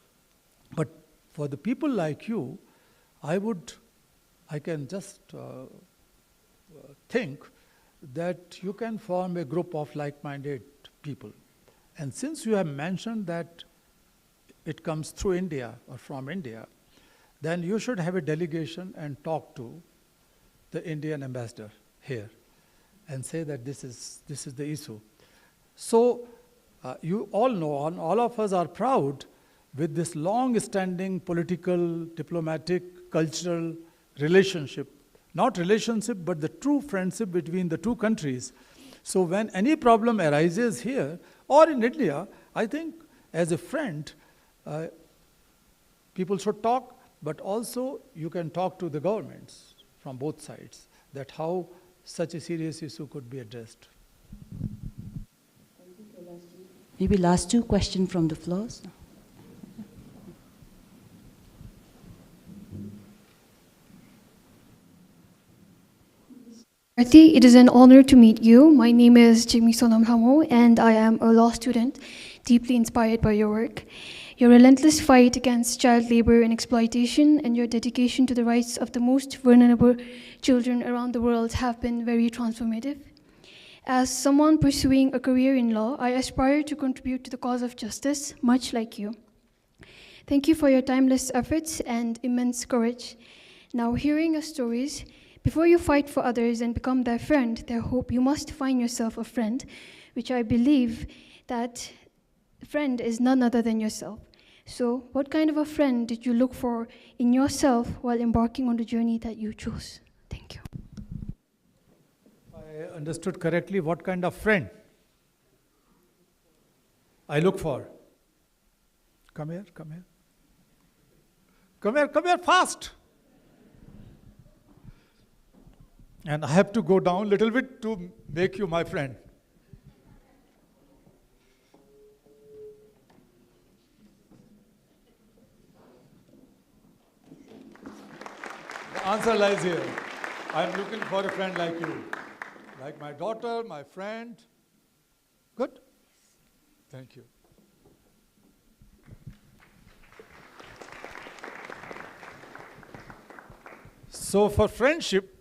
But for the people like you, I can just think that you can form a group of like-minded people. And since you have mentioned that it comes through India or from India, then you should have a delegation and talk to the Indian ambassador here and say that this is the issue. So you all know, and all of us are proud with this long-standing political, diplomatic, cultural relationship, not relationship, but the true friendship between the two countries. So when any problem arises here or in India, I think as a friend, people should talk, but also you can talk to the governments from both sides, that how such a serious issue could be addressed. Maybe last two questions from the floors. Arti, it is an honor to meet you. My name is Jimmy Sonam Hamo, and I am a law student, deeply inspired by your work. Your relentless fight against child labor and exploitation and your dedication to the rights of the most vulnerable children around the world have been very transformative. As someone pursuing a career in law, I aspire to contribute to the cause of justice, much like you. Thank you for your timeless efforts and immense courage. Now, hearing your stories, before you fight for others and become their friend, their hope, you must find yourself a friend, which I believe that a friend is none other than yourself. So what kind of a friend did you look for in yourself while embarking on the journey that you chose? Thank you. If I understood correctly, what kind of friend I look for? Come here, come here. Come here fast. And I have to go down a little bit to make you my friend. The answer lies here. I'm looking for a friend like you. Like my daughter, my friend. Good? Thank you. So for friendship,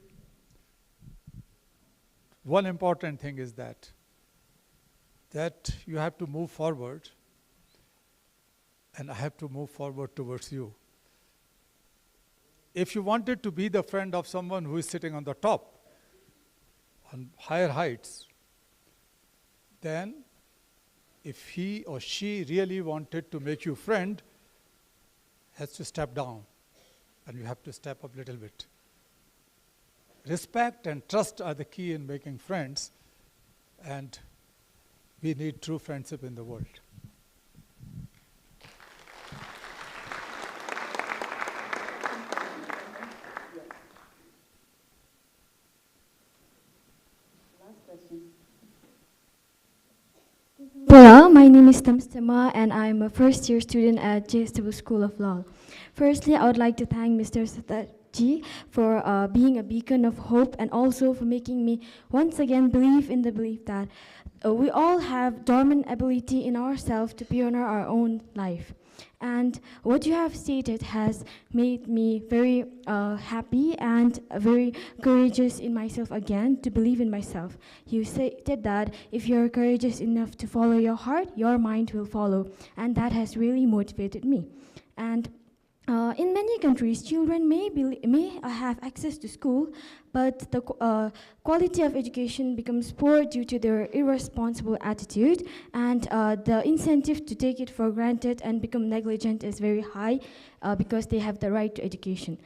one important thing is that you have to move forward, and I have to move forward towards you. If you wanted to be the friend of someone who is sitting on the top, on higher heights, then if he or she really wanted to make you friend, has to step down, and you have to step up a little bit. Respect and trust are the key in making friends, and we need true friendship in the world. Hello, my name is Tamstama and I'm a first-year student at JSW School of Law. Firstly, I would like to thank Mr. Satarji for being a beacon of hope and also for making me once again believe in the belief that we all have dormant ability in ourselves to pioneer our own life. And what you have stated has made me very happy and very courageous in myself again, to believe in myself. You stated that if you're courageous enough to follow your heart, your mind will follow. And that has really motivated me. And in many countries, children may have access to school, but the quality of education becomes poor due to their irresponsible attitude, and the incentive to take it for granted and become negligent is very high because they have the right to education.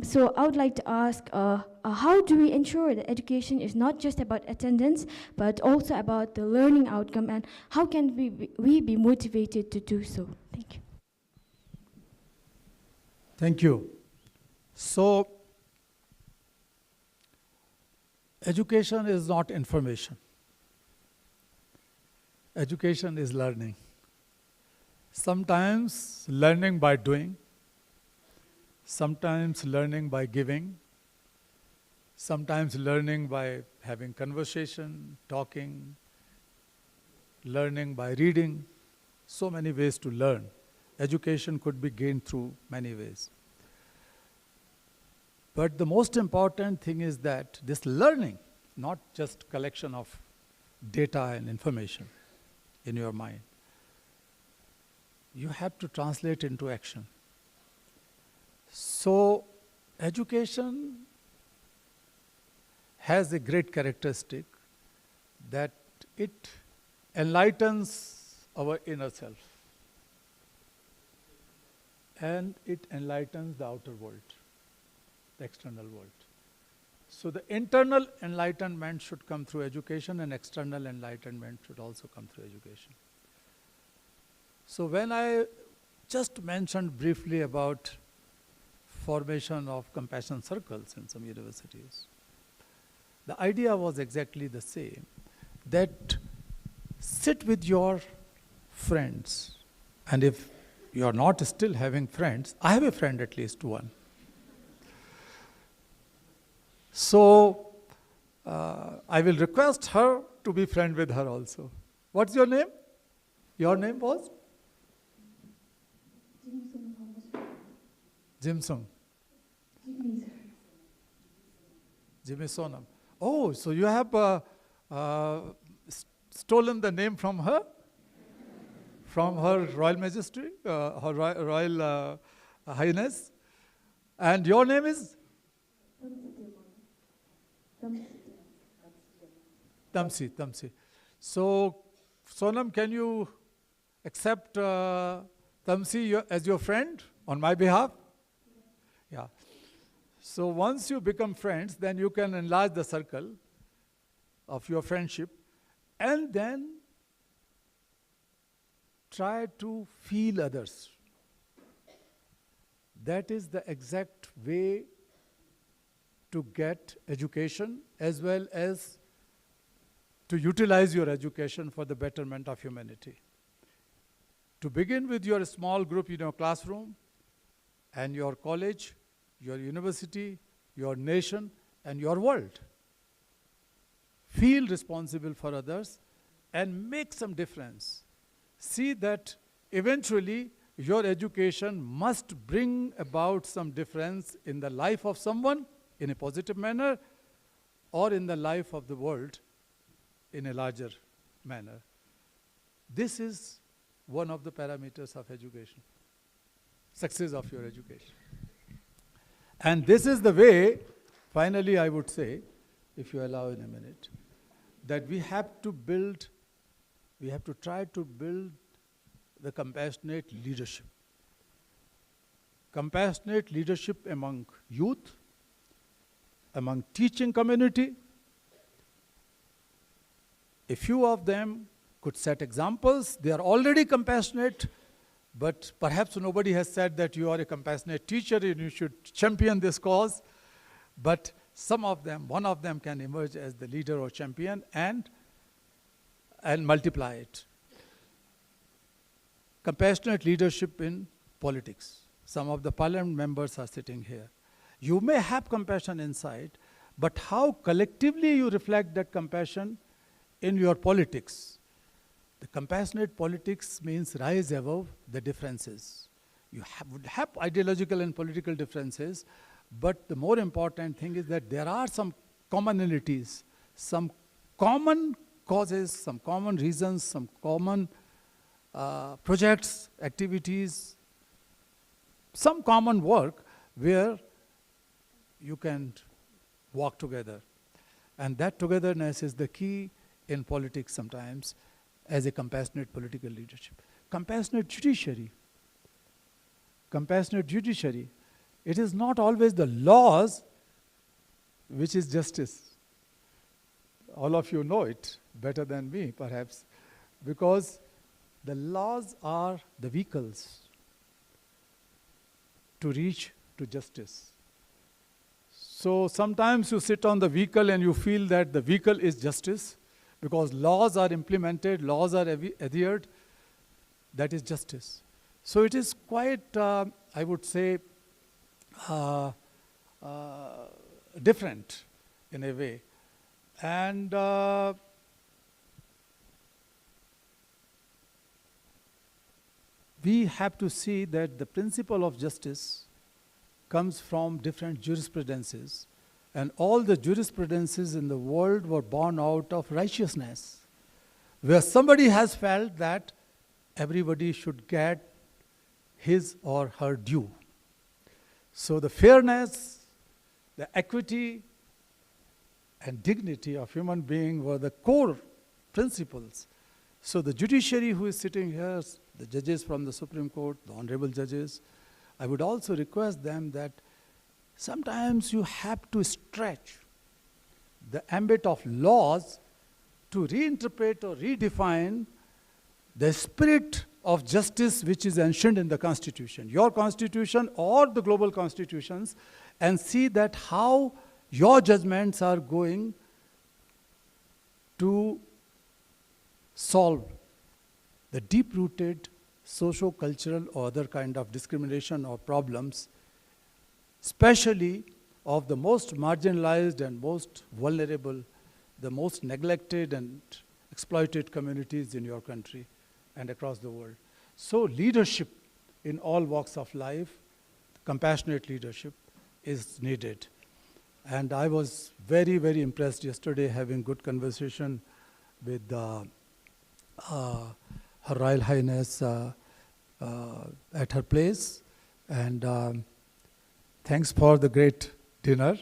So I would like to ask, how do we ensure that education is not just about attendance, but also about the learning outcome, and how can we be motivated to do so? Thank you. Thank you. So, education is not information. Education is learning. Sometimes learning by doing, sometimes learning by giving, sometimes learning by having conversation, talking, learning by reading. So many ways to learn. Education could be gained through many ways. But the most important thing is that this learning, not just collection of data and information in your mind, you have to translate into action. So education has a great characteristic that it enlightens our inner self. And it enlightens the outer world, the external world. So the internal enlightenment should come through education, and external enlightenment should also come through education. So when I just mentioned briefly about formation of compassion circles in some universities, the idea was exactly the same, that sit with your friends, and if you are not still having friends, I have a friend, at least one. So I will request her to be friend with her also. What's your name? Your name was? Jimsung. Jimmy Sonam. Oh, so you have stolen the name from her? From her Royal Majesty, her Royal Highness. And your name is? Tamsi. So, Sonam, can you accept Tamsi as your friend on my behalf? Yeah. So once you become friends, then you can enlarge the circle of your friendship, and then try to feel others. That is the exact way to get education, as well as to utilize your education for the betterment of humanity. To begin with your small group in your classroom, and your college, your university, your nation, and your world. Feel responsible for others and make some difference. See that eventually your education must bring about some difference in the life of someone in a positive manner, or in the life of the world in a larger manner. This is one of the parameters of education, success of your education. And this is the way, finally I would say, if you allow in a minute, that we have to build we have to try to build the compassionate leadership. Compassionate leadership among youth, among teaching community. A few of them could set examples. They are already compassionate, but perhaps nobody has said that you are a compassionate teacher and you should champion this cause. But some of them, one of them can emerge as the leader or champion and multiply it. Compassionate leadership in politics. Some of the parliament members are sitting here. You may have compassion inside, but how collectively you reflect that compassion in your politics. The compassionate politics means rise above the differences. You would have ideological and political differences, but the more important thing is that there are some commonalities, some common causes, some common reasons, some common projects, activities, some common work where you can walk together. And that togetherness is the key in politics sometimes as a compassionate political leadership. Compassionate judiciary. Compassionate judiciary. It is not always the laws which is justice. All of you know it better than me, perhaps, because the laws are the vehicles to reach to justice. So sometimes you sit on the vehicle and you feel that the vehicle is justice because laws are implemented, laws are adhered, that is justice. So it is quite, I would say, different in a way. And we have to see that the principle of justice comes from different jurisprudences. And all the jurisprudences in the world were born out of righteousness, where somebody has felt that everybody should get his or her due. So the fairness, the equity, and dignity of human being were the core principles. So the judiciary who is sitting here, the judges from the Supreme Court, the honorable judges, I would also request them that sometimes you have to stretch the ambit of laws to reinterpret or redefine the spirit of justice which is enshrined in the Constitution, your Constitution or the global constitutions, and see that how your judgments are going to solve the deep-rooted socio-cultural or other kind of discrimination or problems, especially of the most marginalized and most vulnerable, the most neglected and exploited communities in your country and across the world. So leadership in all walks of life, compassionate leadership, is needed. And I was very, very impressed yesterday having good conversation with Her Royal Highness at her place. And thanks for the great dinner.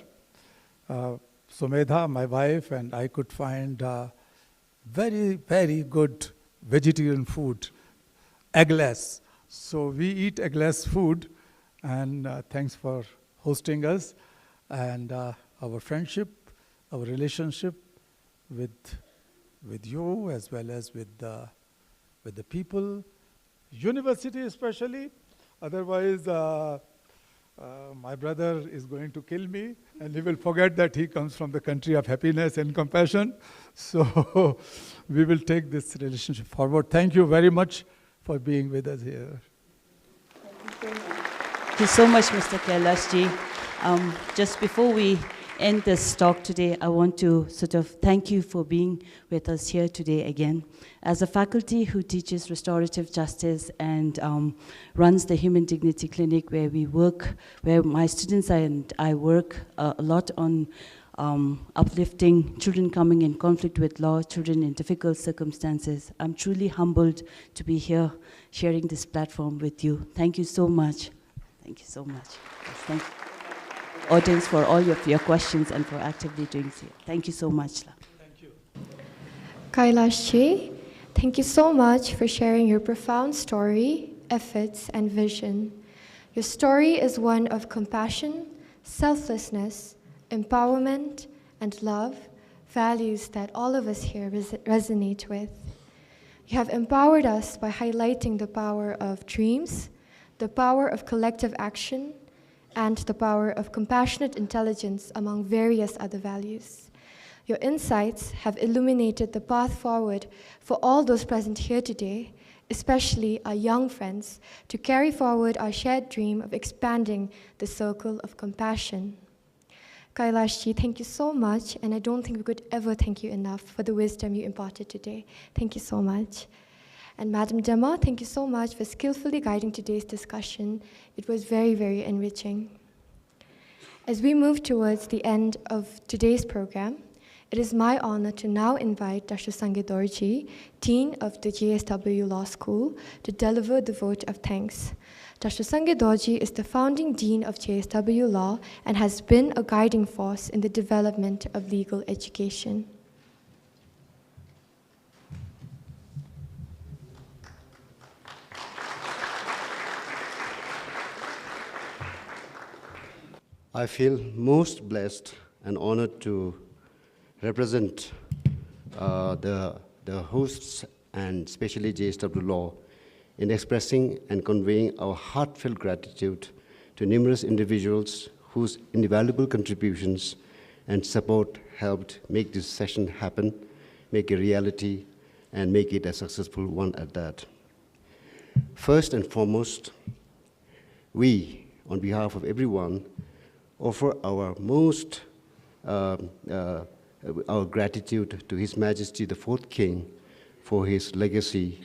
Sumedha, my wife, and I could find very, very good vegetarian food, eggless. So we eat eggless food, and thanks for hosting us. And our friendship, our relationship with you as well as with the people, university especially. Otherwise, my brother is going to kill me, and he will forget that he comes from the country of happiness and compassion. So we will take this relationship forward. Thank you very much for being with us here. Thank you so much, Mr. Kailash-ji. Just before we end this talk today, I want to sort of thank you for being with us here today again. As a faculty who teaches restorative justice and runs the Human Dignity Clinic where we work, where my students and I work a lot on uplifting children coming in conflict with law, children in difficult circumstances. I'm truly humbled to be here sharing this platform with you. Thank you so much. Thank you so much. Yes, thank you. Audience, for all of your questions and for actively doing so. Thank you so much. Kailash-ji, Thank you so much for sharing your profound story, efforts, and vision. Your story is one of compassion, selflessness, empowerment, and love, values that all of us here resonate with. You have empowered us by highlighting the power of dreams, the power of collective action, and the power of compassionate intelligence, among various other values. Your insights have illuminated the path forward for all those present here today, especially our young friends, to carry forward our shared dream of expanding the circle of compassion. Kailash-ji, thank you so much, and I don't think we could ever thank you enough for the wisdom you imparted today. Thank you so much. And Madam Dema, thank you so much for skillfully guiding today's discussion. It was very, very enriching. As we move towards the end of today's program, it is my honor to now invite Dr. Sange Dorji, Dean of the JSW Law School, to deliver the vote of thanks. Dr. Sange Dorji is the founding Dean of JSW Law and has been a guiding force in the development of legal education. I feel most blessed and honored to represent the hosts and especially JSW Law in expressing and conveying our heartfelt gratitude to numerous individuals whose invaluable contributions and support helped make this session happen, make a reality, and make it a successful one at that. First and foremost, we, on behalf of everyone, offer our most our gratitude to His Majesty the Fourth King for his legacy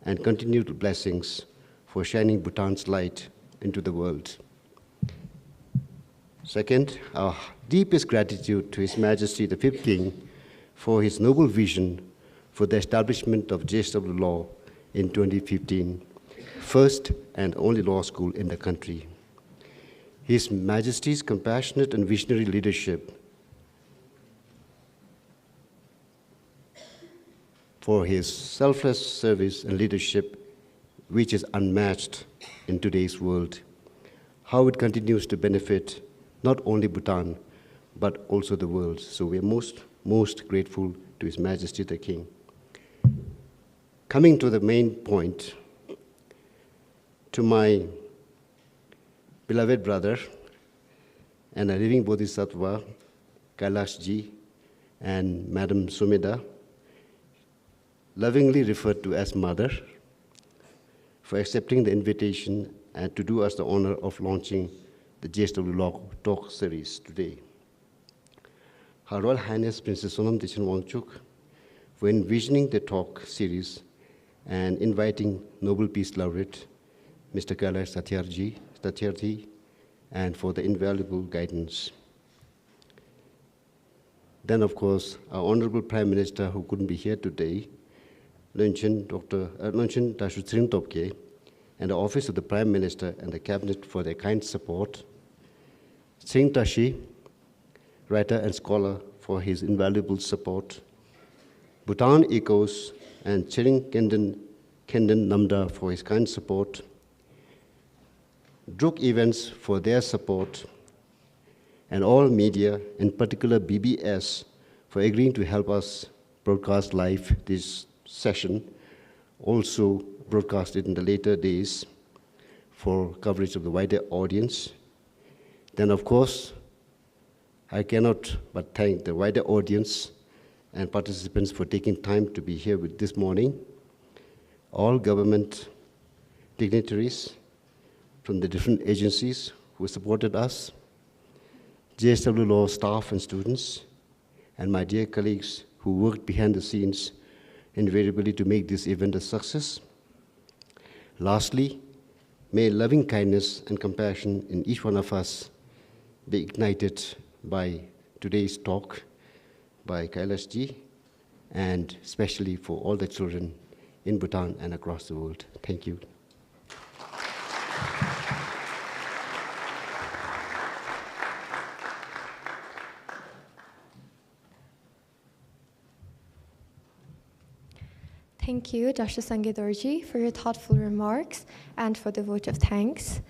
and continued blessings for shining Bhutan's light into the world. Second, our deepest gratitude to His Majesty the Fifth King for his noble vision for the establishment of JSW Law in 2015, first and only law school in the country. His Majesty's compassionate and visionary leadership for his selfless service and leadership, which is unmatched in today's world. How it continues to benefit not only Bhutan, but also the world. So we are most grateful to His Majesty the King. Coming to the main point, to my beloved brother and a living Bodhisattva, Kailash-ji, and Madam Sumeda, lovingly referred to as Mother, for accepting the invitation and to do us the honor of launching the JSW Law Talk series today. Her Royal Highness Princess Sonam Techen Wangchuk for envisioning the talk series and inviting Nobel Peace Laureate Mr. Kailash Satyarthi, and for the invaluable guidance. Then, of course, our Honorable Prime Minister, who couldn't be here today, Lonchin Tashu Topke, and the Office of the Prime Minister and the Cabinet for their kind support. Singh Tashi, writer and scholar, for his invaluable support. Bhutan Ecos and Chering Kenden Namda for his kind support. Druk Events for their support. And all media, in particular BBS, for agreeing to help us broadcast live this session, also broadcasted in the later days for coverage of the wider audience. Then, of course, I cannot but thank the wider audience and participants for taking time to be here with this morning, all government dignitaries from the different agencies who supported us, JSW Law staff and students, and my dear colleagues who worked behind the scenes invariably to make this event a success. Lastly, may loving kindness and compassion in each one of us be ignited by today's talk by Kailash-ji, and especially for all the children in Bhutan and across the world. Thank you. Thank you, Dr. Sangeet for your thoughtful remarks and for the vote of thanks.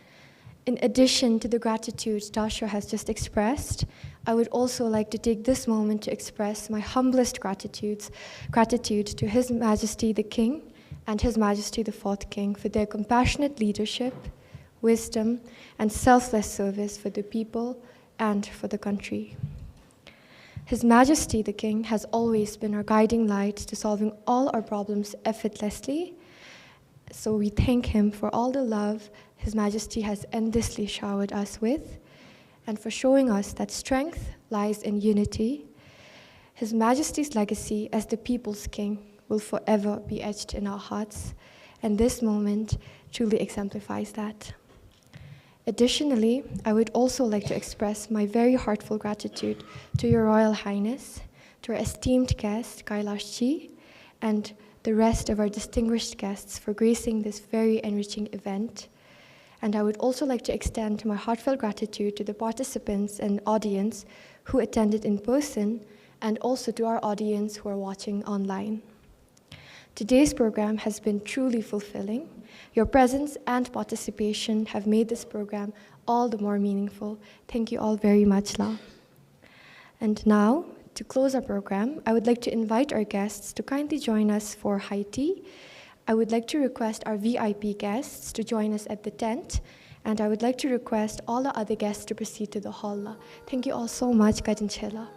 In addition to the gratitude Dasha has just expressed, I would also like to take this moment to express my humblest gratitude to His Majesty the King and His Majesty the Fourth King for their compassionate leadership, wisdom, and selfless service for the people and for the country. His Majesty the King has always been our guiding light to solving all our problems effortlessly, so we thank him for all the love His Majesty has endlessly showered us with, and for showing us that strength lies in unity. His Majesty's legacy as the people's king will forever be etched in our hearts, and this moment truly exemplifies that. Additionally, I would also like to express my very heartfelt gratitude to Your Royal Highness, to our esteemed guest, 𝐈𝐍𝐾𝐉, and the rest of our distinguished guests for gracing this very enriching event. And I would also like to extend my heartfelt gratitude to the participants and audience who attended in person, and also to our audience who are watching online. Today's program has been truly fulfilling. Your presence and participation have made this program all the more meaningful. Thank you all very much, La. And now, to close our program, I would like to invite our guests to kindly join us for high tea. I would like to request our VIP guests to join us at the tent, and I would like to request all the other guests to proceed to the hall. Thank you all so much. Kajin Chela.